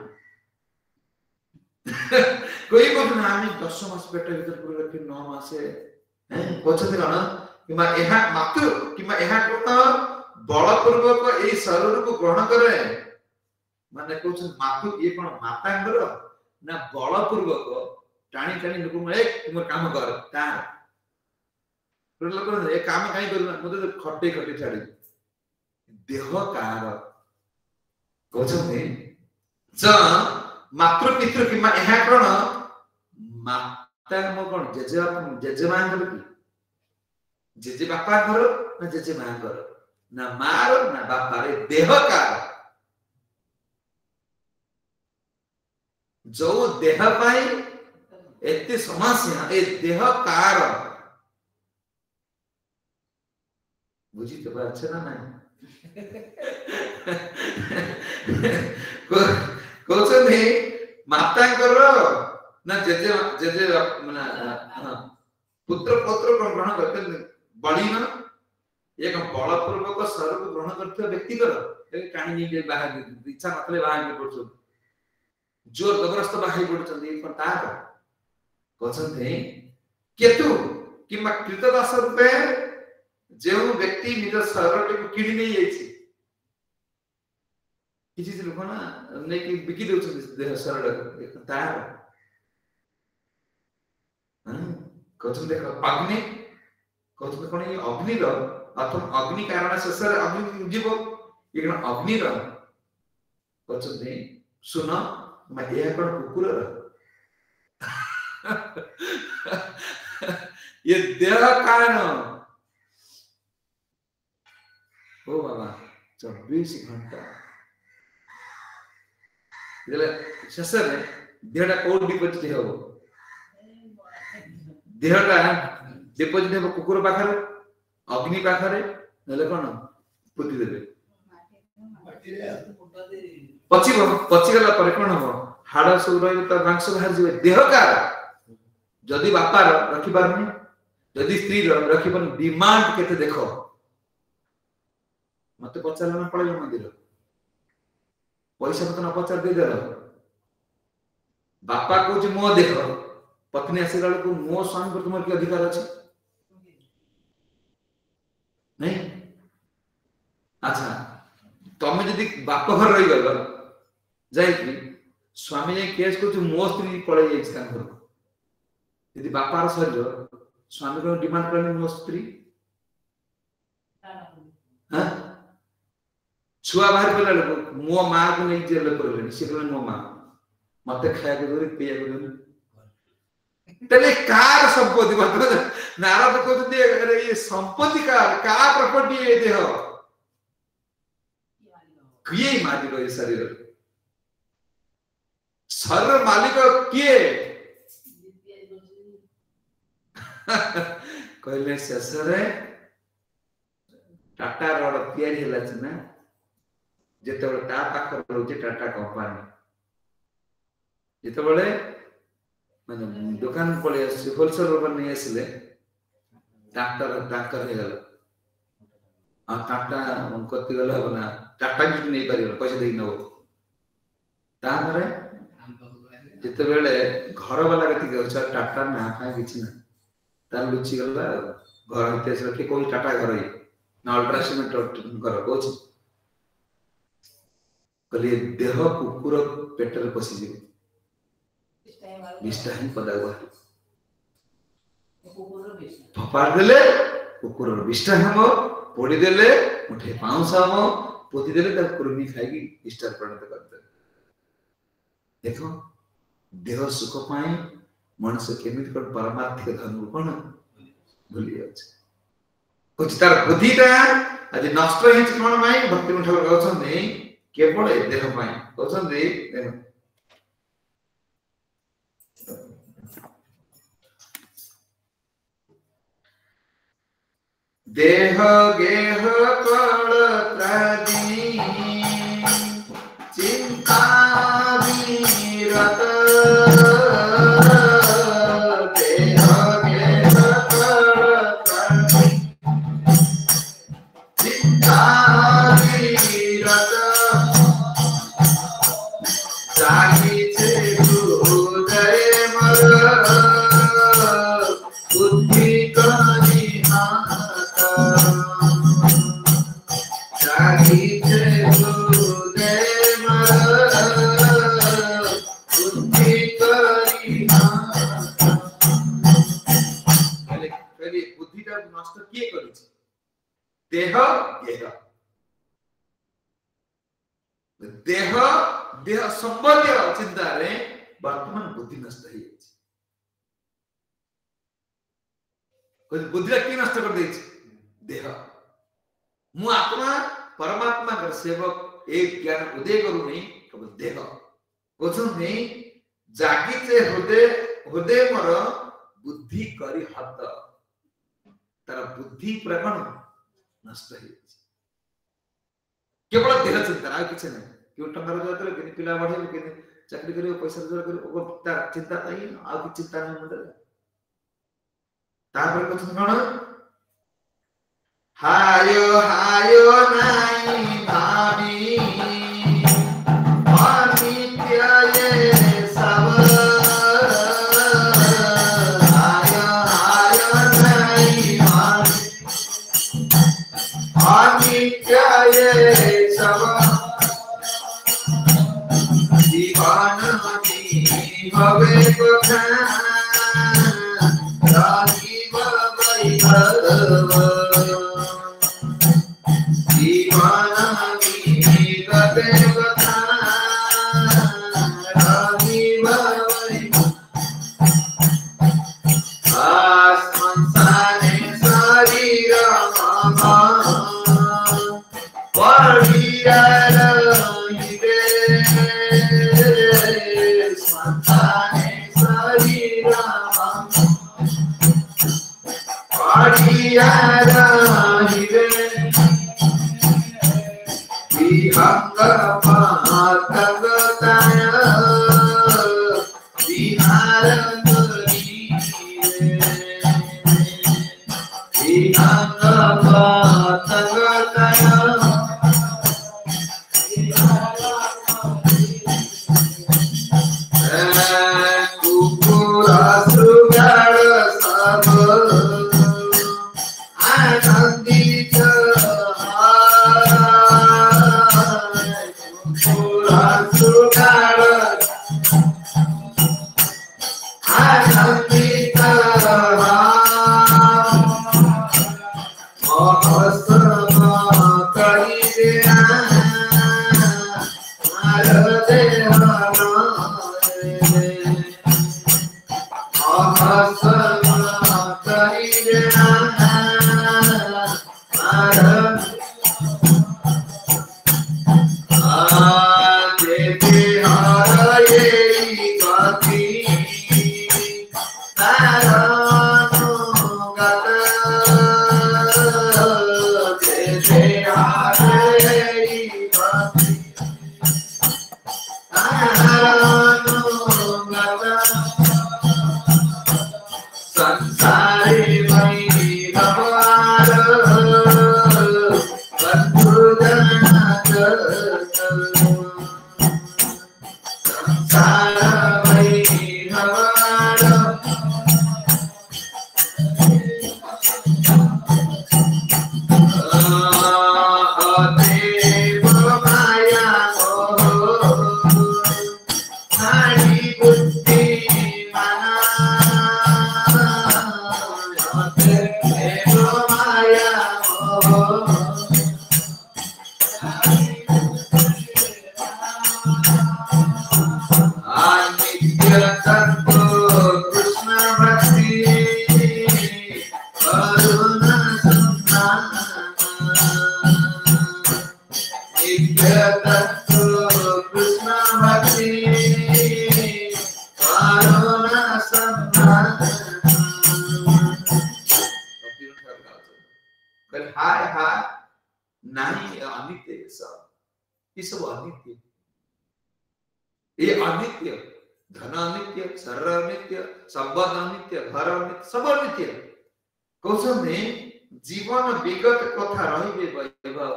कोई कहते ना आम 10 मास पेट भीतर पूरा रखी 9 मासे कहते कौन कि मातृ कि बलपूर्वक ये शरीर को ग्रहण करे माने कहते मातृ ये कौन मातांगर ना बलपूर्वक टाणी टाणी लोक तुम काम कर तार लोक ए काम कहीं कर मते खटे खटे छाड़ी देह कार कहते ज मातृ पितृ कि यह कौन माता मो कौन जेजे मां घर की जेजे बापा घर ना जेजे मां घर ना मार ना बापा रे देह कार जो देह पाई एते समस्या ए देह कार बुझी तो बात अच्छा ना नहीं कोसे नहीं माता करो ना जेजे जेजे माने पुत्र पुत्र ग्रहण करते बड़ी ना एक बलपूर्वक शरीर को ग्रहण करते व्यक्ति करो कहानी नहीं के बाहर इच्छा मतलब बाहर के पड़छ जोर जबरदस्त बाहर पड़छंदी पर तार कहते केतु किमा कृतदास रूपे जो व्यक्ति निज शरीर को किणी नहीं जाइछि किसी लोक ना नहीं कि बिकी देउछन देह शरीर तार कहते देखो अग्नि कहते कोन ये अग्नि रो अथवा अग्नि कारण शेष अग्नि जीव ये अग्नि रो कहते सुन मैं ये कोन कुकुर रो ये देह कारण ओ बाबा 24 घंटा शेष में देहटा कोड डिपोजिट हो देहटा डिपोजिट हो कुकुर पाखरे अग्नि पाखरे नले कोन पुति देबे पची गला पर कोन हो हाड़ सब रही तो मांस बाहर जीवे देह का जदि बापा रखी पारनी जदि स्त्री रखी पारनी डिमांड केते देखो मते पचार ना पड़े मंदिर पैसा मत न पचार दे देलो बापा को जे मो देखो पत्नी आसीला को मो स्वामी पर तुमर के अधिकार अछि नहीं। अच्छा तमे जदि बाप घर रही गलो जाई कि स्वामी ने केस को मो स्त्री पड़े जाई छ घर यदि बापार शरीर स्वामी को डिमांड करनी मो स्त्री हां छुआ बाहर पला लोक मो मां को नहीं जेल करले से कहले मो मां मते खाया के दूरी पिया के दूरी तले कार संपत्ति मतलब नारद को दे अरे ये संपत्ति का प्रॉपर्टी है देह किए मालिक ये शरीर मालिक किए कहले शेष रे टाटा रोड तैयारी होला ना जेते बळे ता पाखर रहउचे टाटा कंपनी जेते बळे माने दुकान पळे आसी होलसेल पर नहीं आसिले टाटा हे गला आ टाटा कति गला बना टाटा भी नहीं पारिबो पैसा देई नबो तामरे जेते बेले घर वाला कति गछ टाटा ना का किछि ना तार लुचि गला घर हिते से के कोई टाटा घर ही ना अल्ट्रा सीमेंट घर कोच कले देह कुकुर पेटर पसी जे विष्टा ही पदा गवा फपाड़ देले कुकुर विष्टा हमो पोड़ी देले मुठे पाउस हमो पोती देले त कुरुमी खाइकी स्टार परिणत कर दे देखो देह सुख पाए मनुष्य केमिति कर परमार्थिक धन कोन भूली जाछ कुछ तार बुद्धिटा आज नष्ट हेच कोन माई भक्ति ठाकुर कहउछन नै केवल देह पाए कहउछन नै देह गेह कल त्रादी चिंता विरत देह गेह कल त्रादी चिंता विरत जागी छे हृदय मर बुद्धि करी देह देह संबंधी चिंता रे वर्तमान बुद्धि नष्ट हो बुद्धि की नष्ट कर दे देह मु आत्मा परमात्मा कर सेवक एक ज्ञान उदय करू नहीं केवल देह कोछन नहीं जागी से हृदय हृदय मर बुद्धि करी हत तार बुद्धि प्रकण नष्ट हो केवल देह चिंता आ किछ नहीं क्यों टंगर जतले के पिला बढ़े के चाकरी करियो पैसा रोजगार करियो तार चिंता ताई आ कि चिंता नहीं मुंडे तापर कोछन कोन हायो हायो नाई भाभी अनित्य ये सब हायो हायो नाई भाभी अनित्य ये सब जीवन की भवे कथा राजीव वैभव हाय हाय नहीं अनित्य सब, ये सब अनित्य, ये अनित्य, धन अनित्य, शरीर अनित्य, संबंध अनित्य, घर अनित्य, सब अनित्य। कहते जीवन विगत कथा रही वैभव,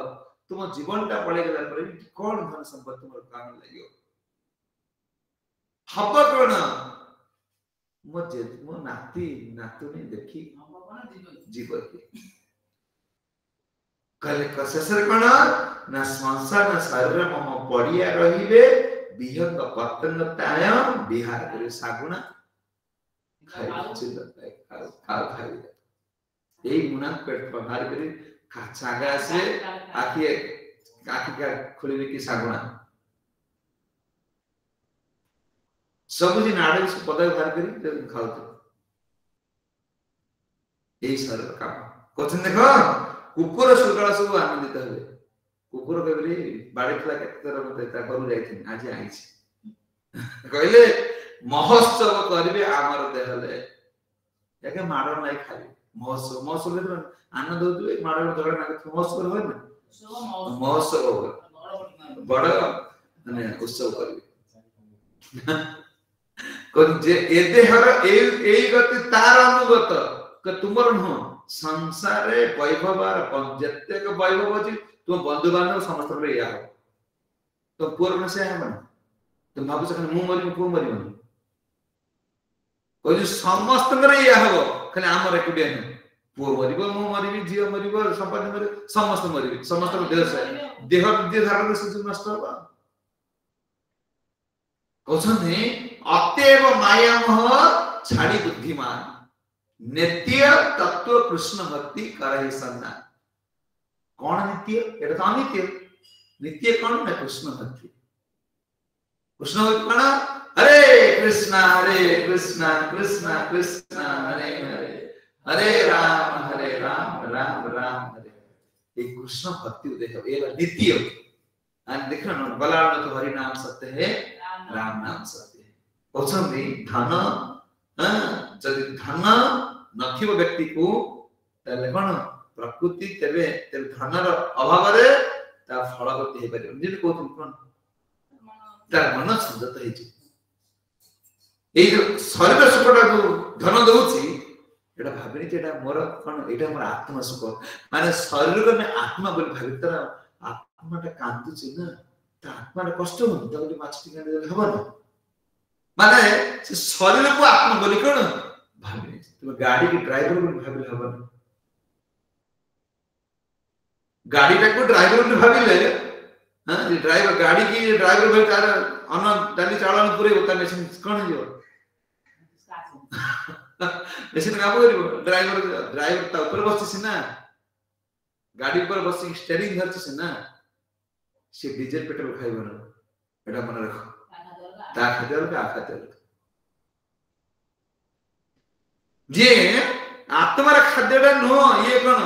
तुम जीवनटा पड़े गला पर कौन धन संपत्ति तुम काम लगे हब कौन मो नाती नातुनी देखी जीवन कहले कसेसर कौन ना संसार ना शरीर मम पड़िया रहिबे विहंग पतंगताय बिहार करे सागुना खाई चिल्लताय खाई এই মুনাক পেট বাহার করে কাছাগা আছে আকি কা খুলিবে কি সাগুনা ସବୁଜି ନାଡେ ସେ ପଦାକୁ ବାହାର କରି ଖାଉଥିବ এই ସରଳ କାମ କହୁଛନ୍ତି। ଦେଖ କୁକୁର ଶୃଙ୍ଖଳ ସବୁ ଆନନ୍ଦିତ ହେବେ, କୁକୁର କେବଳି ବାଡିଥିଲା କେତେଥର ମତେ ତା ଘରୁ ଯାଇଥିଲି ଆଜି ଆଇଛି କହିଲେ ମହୋତ୍ସବ କରିବେ ଆମର ଦେହଲେ ଏକେ ମାଡ଼ ନାଇ ଖାଲି महोत्सव महोत्सव आनंद होते माड़ झगड़ा ना महोत्सव हो ना महोत्सव बड़ माने उत्सव करिवे कोन जे ए देहर ए गति तार अनुगत क तुमर न संसार रे वैभवार जत्तेक वैभव अछि तुम बंधु बांधव समस्त रे या तो पूर्ण से है मन तुम भाबु सक मु मरि को मरि मन कोइ समस्त रे या हो खाली आमर एकुडिया न पुओ मरिबो मु मरिबी जियो मरिबो संपत्ति मरि समस्त मरिबी समस्त देह धारण से नष्ट होबा कहछने अतएव माया मोह छाड़ी बुद्धिमान नित्य तत्व कृष्ण भक्ति करहि सन्ना कौन नित्य एटा तो अनित्य नित्य कौन है कृष्ण भक्ति कौन हरे कृष्णा कृष्णा कृष्णा हरे हरे हरे राम राम राम हरे ये कृष्ण भक्ति देखो ये नित्य and देखो ना बलाल तो हरि नाम सत्य है राम नाम सत्य है कहछन्ती धन जदि धन नथिबो व्यक्ति को तले कोन प्रकृति तेबे धनर अभाव रे ता फलगति हे परिबो जे कहथुन कोन तार मन संजत हे जे ए शरीर सुखटा जो धन दउची एटा भाबिनी जे एटा मोर कोन एटा मोर आत्मा सुख माने शरीर को मैं आत्मा बोली भाबि तर आत्माटा कांतु छी ना ता आत्मा रे कष्ट हो त बोली माछटी कांदे हबो ना माने से शरीर को आत्मा बोली कोन भाबिनी तुम गाड़ी के ड्राइवर बोली भाबिले हबो ना गाड़ी को ड्राइवर बोली भाबिले हां जे ड्राइवर गाड़ी की ड्राइवर भाई तार अन डाली चालन पूरे होता मशीन कोन जो मशीन काम करिवो ड्राइवर ता ऊपर बसछि ना गाड़ी ऊपर बसि स्टीयरिंग धरछि ना से डीजल पेट्रोल खाइबो ना एटा मन रख ता खातिर का खातिर जे आत्मा रा खाद्यटा नो ये कोन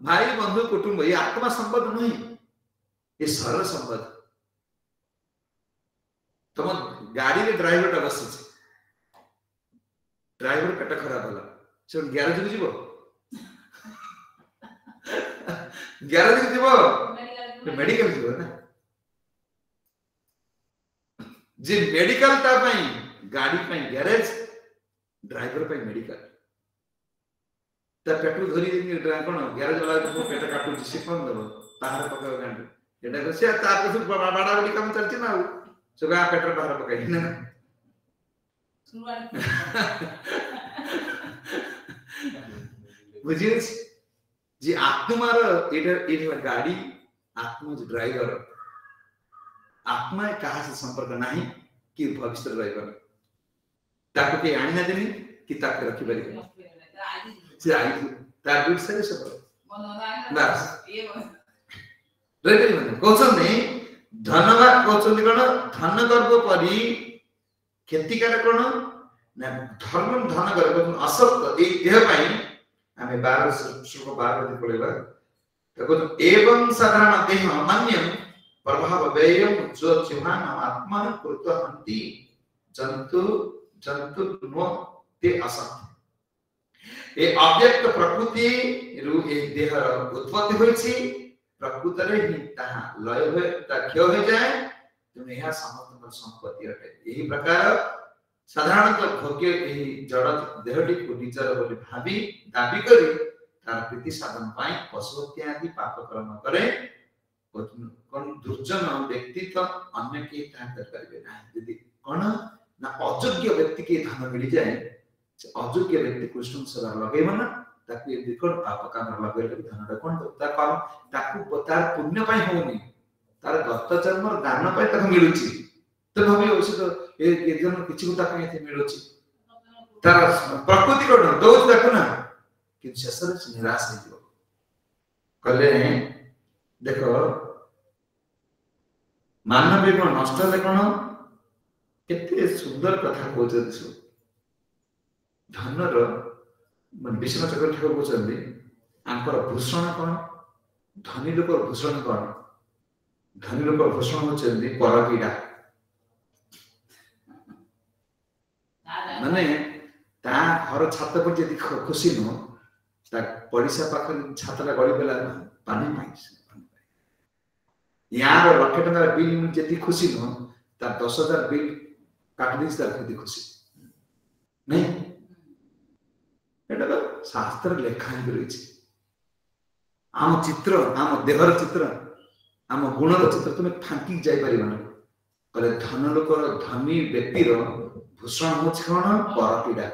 भाई बंधु कुटुंब ये आत्मा संबंध नहीं ये सरल संबंध तुम गाड़ी रे ड्राइवर टा बसछि ड्राइवर पेट खराब होला से गैरेज को जीवो गैरेज को जीवो मेडिकल जीवो ना जे मेडिकल ता पई गाड़ी पई गैरेज ड्राइवर पई मेडिकल ता पेट्रोल धरी ड्राइवर कोन गैरेज वाला को पेट काटू से कोन दबो ताहार पकाव गांडी एटा को से ता को बाड़ा बड़ी काम चलती ना से गा पेटर बाहर पकाई ना बुझिए जी आत्मार एटा गाड़ी आत्मा जो ड्राइवर आत्मा कहा से संपर्क नहीं कि भविष्य ड्राइवर ताको के आनी ना देनी कि ताको रखी पारी से आई तार बिट से सब बस ड्राइवर ମାନେ କହୁଛନ୍ତି ଧନବାଦ କହୁଛନ୍ତି କଣ ଧନ ଗର୍ବ ପରି କ୍ଷତିକାର କଣ ନା ଧର୍ମ ଧନ ଗର୍ବ ଅସତ ଏଇ ଦେହ ପାଇଁ ଆମେ 12 ଶ୍ଲୋକ 12 ପଢିବା ଦେଖो एवं साधारण देह मान्यम प्रभाव व्ययम जो जीवान आत्मा कृत हंति जंतु जंतु नो ते असत ए अव्यक्त प्रकृति रु ए देहर उत्पत्ति होइछि प्रकृत रे ही ताहा लय होय ता क्षय हो जाए तुम यह समस्त संपत्ति अटे यही प्रकार साधारणतः भोग्य एही जड़ देहटी को निजर बोली भाबी दाबी करी तार प्रीति साधन पाई पशु इत्यादि पाप कर्म करे कोन दुर्जन व्यक्ति तो अन्य के ता करबे ना यदि कोन ना अयोग्य व्यक्ति के धन मिल जाए अयोग्य व्यक्ति कृष्ण सेवा लगेबो ना ताकि यदि कोन पाप काम लगेले धन कोन ता काम ताकू तार पुण्य पाई होनी तार गत जन्म दान पाई तक मिलुची तो भाबी औषध ए जन किछि को ताकि एथे मिलुची तार प्रकृति कोन दोष देखो ना कि शेषर से निराश हो जाओ कले देखो मानवीय गुण नष्ट ले कोन केते सुंदर कथा कहते दिसो धनर मन विष्णु चक्र ठाकुर कहते आंकर भूषण कोन धनी लोक भूषण कोन धनी लोक भूषण होचंदी परकीडा माने ता घर छात पर जदी खुशी न ता पड़िसा पाख छातला गड़ी पेला पानी पाइस यार लक्ष टका बिल जदी खुशी न ता 10,000 बिल काट दिस ता कदी खुशी नहीं एटा तो शास्त्र लेखा करिछि आम चित्र आम देहर चित्र आम गुणर चित्र तुम फांकी जाई परिबान करे धन लोकर धनी व्यक्तिर भूषण होछ कोन परकीडा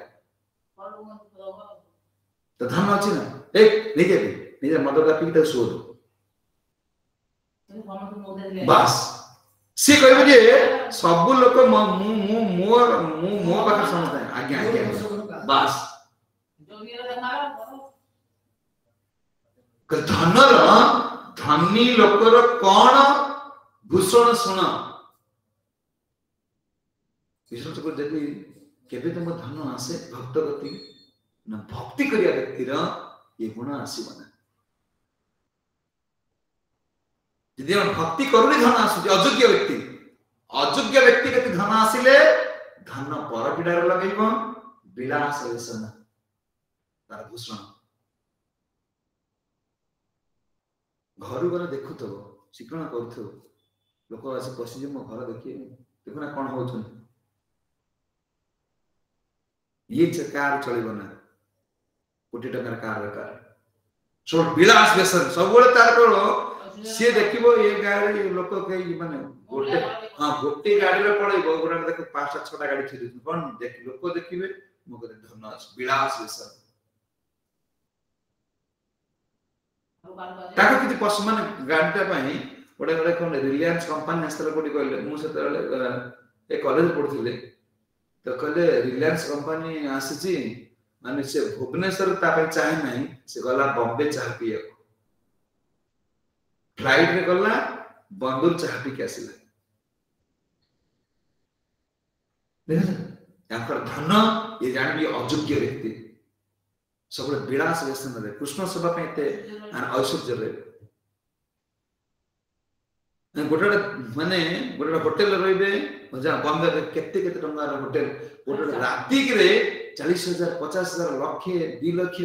तो धन अछि ना एक निजे मदर का पीता सोद बस से कहबे जे सब लोक मो पाख समझता है आज्ञा बस धनर धनी लोकर कोन भूषण सुन विशेष कर जदि केबे तुम धन आसे भक्त गति ना भक्ति करिया व्यक्तिर ये गुण आसीबो ना यदि हम भक्ति करूनी धन आसु अयोग्य व्यक्ति के धन आसिले धन पर पीडार लगेइबो विलास व्यसन तार भूषण घर गला देखुथो चिकना करथो लोक आसी पसी जे मो घर देखिए देखो ना कोन होछन ये कार चलिबो ना कोटी टकार कार सब विलास व्यसन सब बळे तार करो से देखिबो ये गाड़ी लोक के माने गोटे हां गोटे गाड़ी रे पळेबो गोरा देखो 5-6 गाड़ी छिदि कोन देख लोक देखिबे मो करे धन विलास व्यसन ताको किति पस माने गाड़ीटा पई ओडे कोन रिलायंस कंपनी नस्तले कोडी कहले मु सेतले ए कॉलेज पढुथिले तो कहले रिलायंस कंपनी आसीची माने से भुवनेश्वर ता पे चाहे नहीं से गला बॉम्बे चाह पिए फ्लाइट रे गला बंदूर चाह पी के आसिला देखा याकर धन ये जान भी अयोग्य व्यक्ति सब विलास व्यसन रे कृष्ण सेवा पे ते ऐश्वर्य रे गोटे माने गोटे होटल रहिबे मजा बॉम्बे रे केते केते टंगा रे होटल गोटे राती रे 40,000 50,000 लाख 2 लाख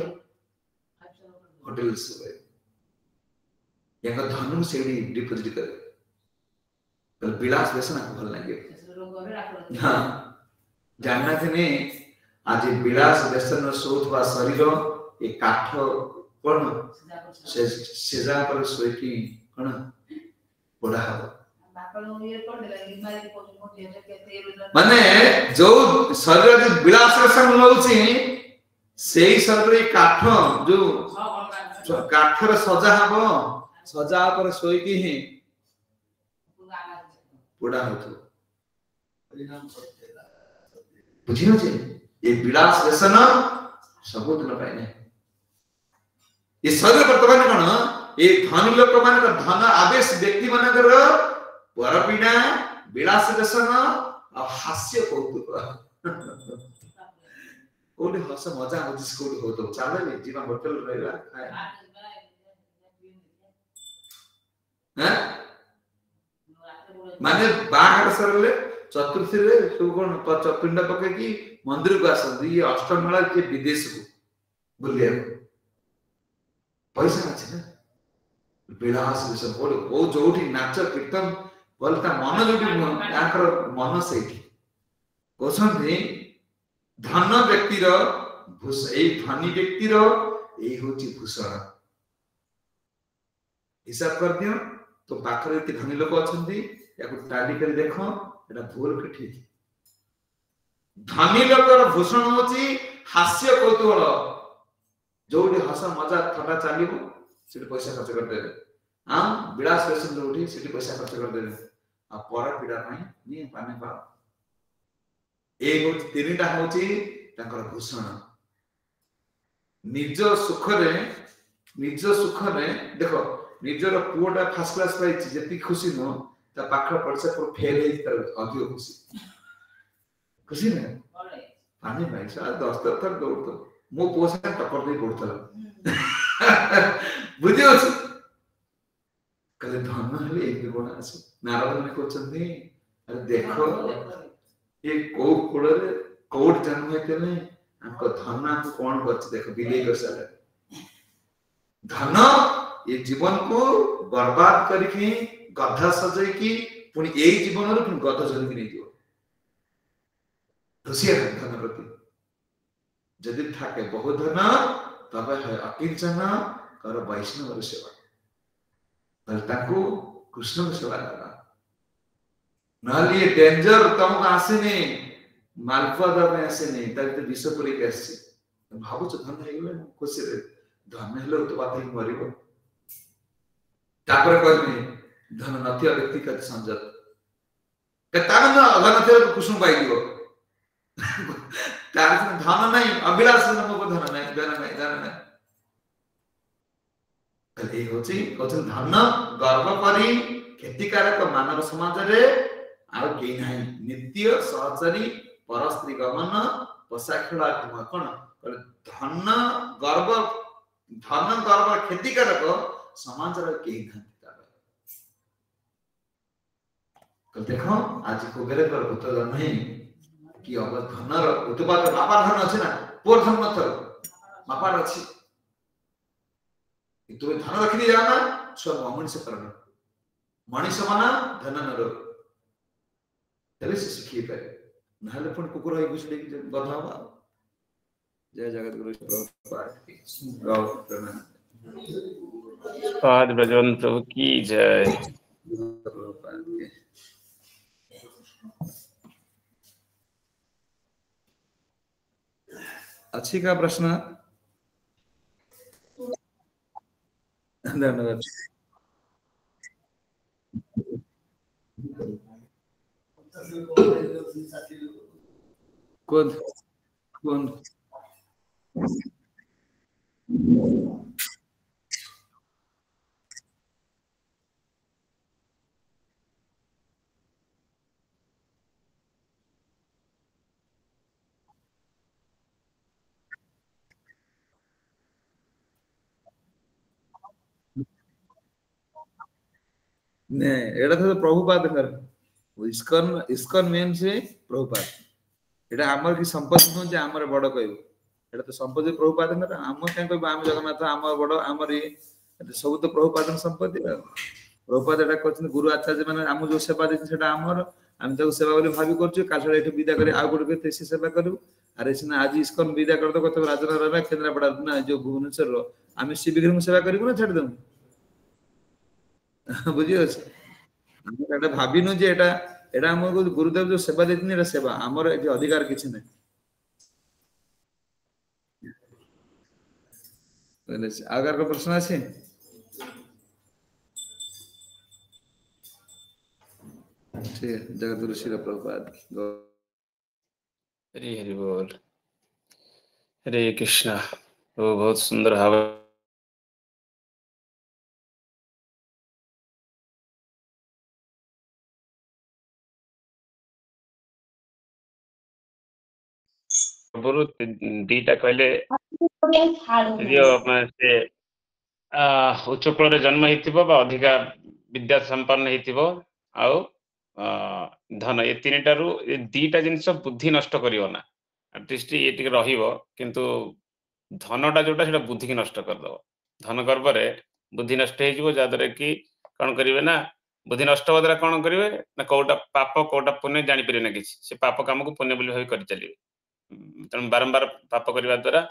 होटल से याका धन सेडी डिपॉजिट करे तो विलास व्यसन को भल लागे हां जानना थने आज विलास व्यसन सोथवा शरीर ए काठ कोन से सेजा पर सोई की कोन पोड़ा हबो माने जो शरीर जो विलास रसम लउची सेही शरीर काठ जो काठर सजा हबो सजा पर सोई की ही पोड़ा होतो बुझिनो जे ये विलास व्यसन सबुत न पाइने ये शरीर वर्तमान कोन ये धनी लोक मान धन आवेश व्यक्ति मानकर परपीड़ा विलास व्यसन और हास्य कौतुक कोडी हस मजा मजिस कोडी हो तो चाले जीवा होटल रहला खाए हैं माने बाहर सरले चतुर्थी रे सब कोन पिंड पके की मंदिर को आसंदी ये अष्टमेला के विदेश को बुलिया पैसा अछि ना विलास विषय बोल वो जोठी नाच कीर्तन बोलता मन जोठी याकर मन सेठी कोसंती धन व्यक्ति रो ए धनी व्यक्ति रो ए होची भूषण हिसाब कर दियो तो पाखरे के धनी लोक अछंती याको टाली कर देखो एटा भूल के ठीक धनी लोकर भूषण होची हास्य कौतूहल जोडी हस मजा थटा चालिबो सेठी पैसा खर्च कर देबे हम विलास व्यसन जोडी सेठी पैसा खर्च कर देबे आ पर पीड़ा नाही नी पाने पा ए हो तीनटा होची ताकर भूषण निज सुख रे देखो निजर पुओटा फर्स्ट क्लास पाइछि जति खुशी न ता पाखर पड़से पर फेल हे तर अधिक खुशी न पानी भाई सा 10 तक दौड़तो मो पोसा टपर दे पड़तला बुझियो कले धन हेले एक गुण आसे नारद ने कहचंदी अरे देखो ये को कोड़े कोड जन्म हेतले हमको धन को कोन करछ देखो बिले करसाले धन ये जीवन को बर्बाद करके गधा सजाई की पुनी यही जीवन रो पुनी गधा जन्म नहीं दियो खुशी है धन प्रति यदि थाके बहुत धन तबे है अकिंचन कर वैष्णव सेवा तल ताको कृष्ण सेवा करा नहले ये डेंजर तुमको आसे नहीं मालपुआ दबे आसे नहीं तल तो विषपुरी के आसे भाबो छ धन हेले खुशी रे धन हेले तो बात ही मरिबो तापर कहनी धन नथिया व्यक्तिगत संजत के तान अगनथिया कुसुम पाई दियो तार धन नहीं अभिलाष नमको धन नहीं कले होची कथन धन गर्व करी क्षतिकारक मानव समाज रे आ के नाही नित्य सहचरी परस्त्री गमन पसाखला कोन धन गर्व क्षतिकारक समाज रे के नाही तो देखो आज को बेरे पर पुत्र नहीं कि अब धनर उत्पाद बापा धन अछि ना पोर धन न थर बापा अछि तू धन रखनी जाना सब मनुष्य करना मनुष्य माना धन न रो तले से सीखी पे नहले पण कुकुर होई गुछ देखि बधावा जय जगत गुरु प्रभुपाद की गौ प्रणाम पाद भजन प्रभु की जय प्रभुपाद की अच्छी का प्रश्न धन्यवाद कौन कौन ने एटा तो प्रभुपाद कर इस्कन मेन से प्रभुपाद एटा हमर की संपत्ति न जे हमर बड़ कहबो एटा तो संपत्ति प्रभुपाद कर हम के कहबो हम जगन्नाथ हमर बड़ हमर सब तो प्रभुपाद संपत्ति प्रभुपाद एटा कहछन गुरु आचार्य माने हम जो सेवा देछ सेटा हमर हम तो सेवा बोली भाबी करछु काल एठे विदा करे आ गुरु के से सेवा करू अरे सिना आज इस्कन विदा कर दो कत राजना रहला केंद्रापड़ा ना जो भुवनेश्वर रो आमे शिवगिरी में सेवा करिबो ना छाड़ दम बुझियो एटा भाबिनु जे एटा एटा हमको गुरुदेव जो सेवा देथिन एटा सेवा हमर एठी अधिकार किछि नै पहले आगर का प्रश्न আছে ठीक है जगतगुरु श्री प्रभुपाद हरि हरि बोल हरे कृष्णा वो बहुत सुंदर भाव दीटा कहले से उच्च कुल जन्म होइथिबो बा अधिका विद्या संपन्न होइथिबो आउ धन ये तीनटारू दीटा जिनिस बुद्धि नष्ट करियो ना एटलिस्ट ये टिके रहिबो किंतु धनटा जोटा सेटा बुद्धि की नष्ट कर दबो धन गर्भरे बुद्धि नष्ट हे जिवो जादरे कि कोन करिवे ना बुद्धि नष्ट हो द्वारा कोन करिवे ना कोटा पाप कोटा पुण्य जानि परिवे ना किछि से पाप काम को पुण्य बोली भाई करि चलिवे तन बारंबार पाप करबा द्वारा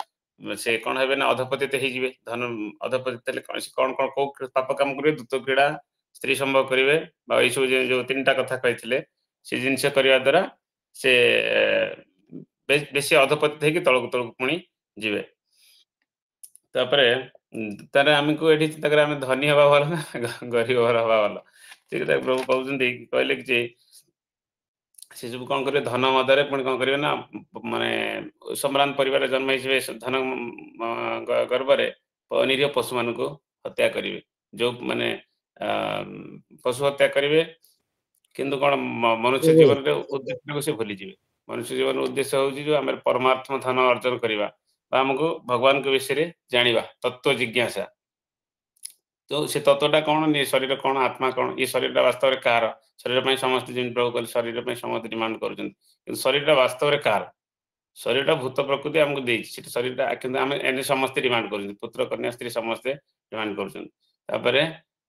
से कोन हेबे ना अधपतित हे जिवे धन अधपतित ले कोन कोन को पाप काम करिवे दुत क्रीड़ा स्त्री संभोग करिवे बा ई सब जो तीनटा कथा कहिथिले से जिंस करबा द्वारा से बेसी अधपतित हे कि तळक तळक पुणी जिवे तापरे तारे हमको एठी तकर हम धनी हवा वाला ना गरीब हवा वाला ठीक है प्रभु कहउछन कहले कि से सब कौन करें धन मदरे पुणी कौन करें ना माने सम्रांत परिवार जन्म हिसाब से धन गर्भरे निरीह पशु मान को हत्या करेंगे जो माने पशु हत्या करेंगे किंतु कौन मनुष्य जीवन रे उद्देश्य को से भूली जीवे मनुष्य जीवन उद्देश्य होउची जो हमर परमात्मा धन अर्जन करिवा बा हमको भगवान के विषय रे जानिबा तत्व जिज्ञासा तो से तत्वटा कौन ये शरीर कौन आत्मा कौन ये शरीर वास्तव में कार शरीर में समस्त जिन प्रभु कल शरीर में समस्त डिमांड कर शरीर वास्तव में कार शरीर भूत प्रकृति हमको देछि शरीर किंतु हम एने समस्त डिमांड कर पुत्र कन्या स्त्री समस्त डिमांड कर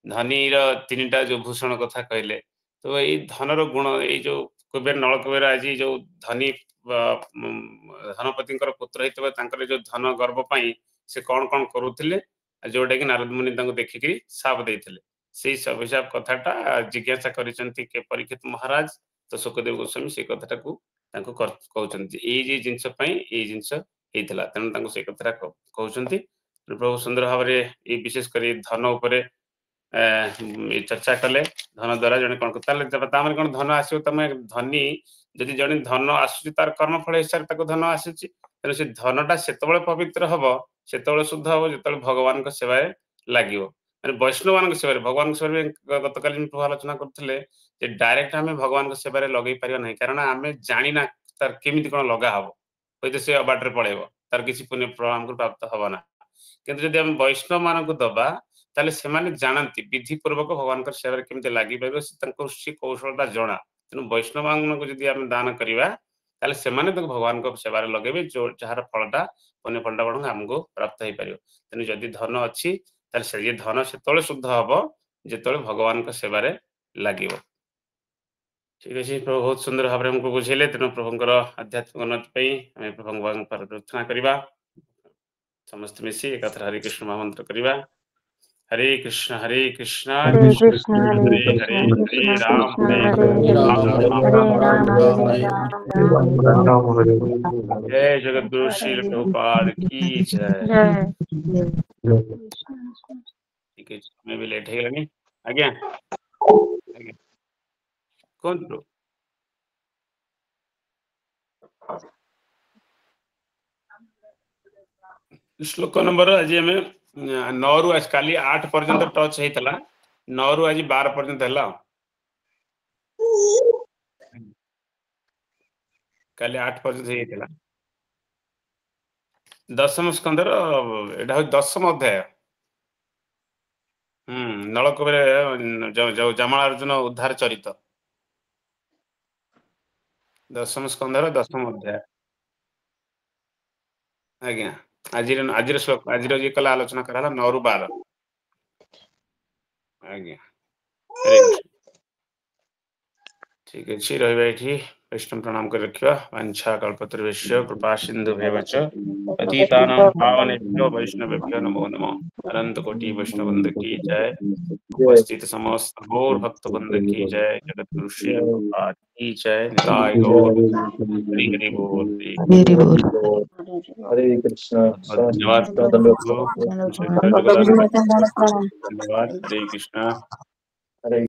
धनी तीनटा जो भूषण कथा कहले तो ये धनर गुण ये जो कुबेर नल कुबेर आज जो धनी धनपति पुत्र होता जो धन गर्भ पाई से कौन कौन करुले जोटा कि नारद मुनि देखिक साप देते से सब हिसाब कथाटा जिज्ञासा कर परीक्षित महाराज तो सुखदेव गोस्वामी से कथाटा को कहते ये जिनस जिनस होता तेणु से कथा कहते प्रभु सुंदर भाव में विशेष कर धन उपर चर्चा कले धन द्वारा जन कौन कौन धन आसो तुम धनी जदि जन धन आसूँ तार कर्मफल हिसाब से धन आसूँ तेणु से धनटा से पवित्र हम से शुद्ध हम जो भगवान सेवा लगे मैंने वैष्णव मान सेवा भगवान सेवा गत काली प्रभु आलोचना करते डायरेक्ट आम भगवान सेवा लगे पार ना कारण आम जाना तार केमी कौन लगा हम हईत से बाटर पड़ेब तार किसी पुण्य प्रभाव प्राप्त हम ना किंतु जब आम वैष्णव मान को दबा ताले से जानती विधि पूर्वक भगवान सेवा केमती लगी पार से कौशलता जना तेणु वैष्णव मान को जब आम दान करवा ताले से भगवान को सेवा लगे जो जार फलटा पुण्य फलटा बढ़ आमको प्राप्त हो पार तेणु जदि धन अच्छी ये धन से शुद्ध हम जो भगवान सेवार लगे ठीक अच्छे प्रभु बहुत सुंदर भाव हमको बुझेले तेणु प्रभुंर आध्यात्मिक उन्नति भगवान प्रार्थना करवा समस्त मिसी एक हरे कृष्ण महामंत्र करवा हरे कृष्ण कृष्ण कृष्ण हरे हरे हरे राम जय जगतगुरु श्री प्रभुपाद की जय ठीक है मैं भी लेट है गलानी आज्ञा कौन प्रो श्लोक नंबर आज हमें 9 रु आज काली 8 पर्यंत टच होता 9 रु आज 12 पर्यंत है काली 8 पर्यंत होता दशम स्कंदर एटा दशम अध्याय नलकुबेर जमार्जुन उद्धार चरित दशम स्कंदर दशम अध्याय आज्ञा आज श्लोक आज कल आलोचना करा 9 रु 12 आज्ञा हरे कृष्ण ठीक अच्छे रही वैष्णव प्रणाम कर रखा वांछा कल्पतरुभ्यश्च कृपा सिंधुभ्येव च पतितानां पावनेभ्यो वैष्णवेभ्यो नमो नमः। अनंत कोटि वैष्णव वृंद की जय, उपस्थित समस्त गौर भक्त वृंद की जय, जगत गुरु श्री प्रभुपाद की जय, निताय गौर हरि हरि बोल। हरि बोल। हरे कृष्ण। धन्यवाद धन्यवाद। धन्यवाद, हरे कृष्णा। हरे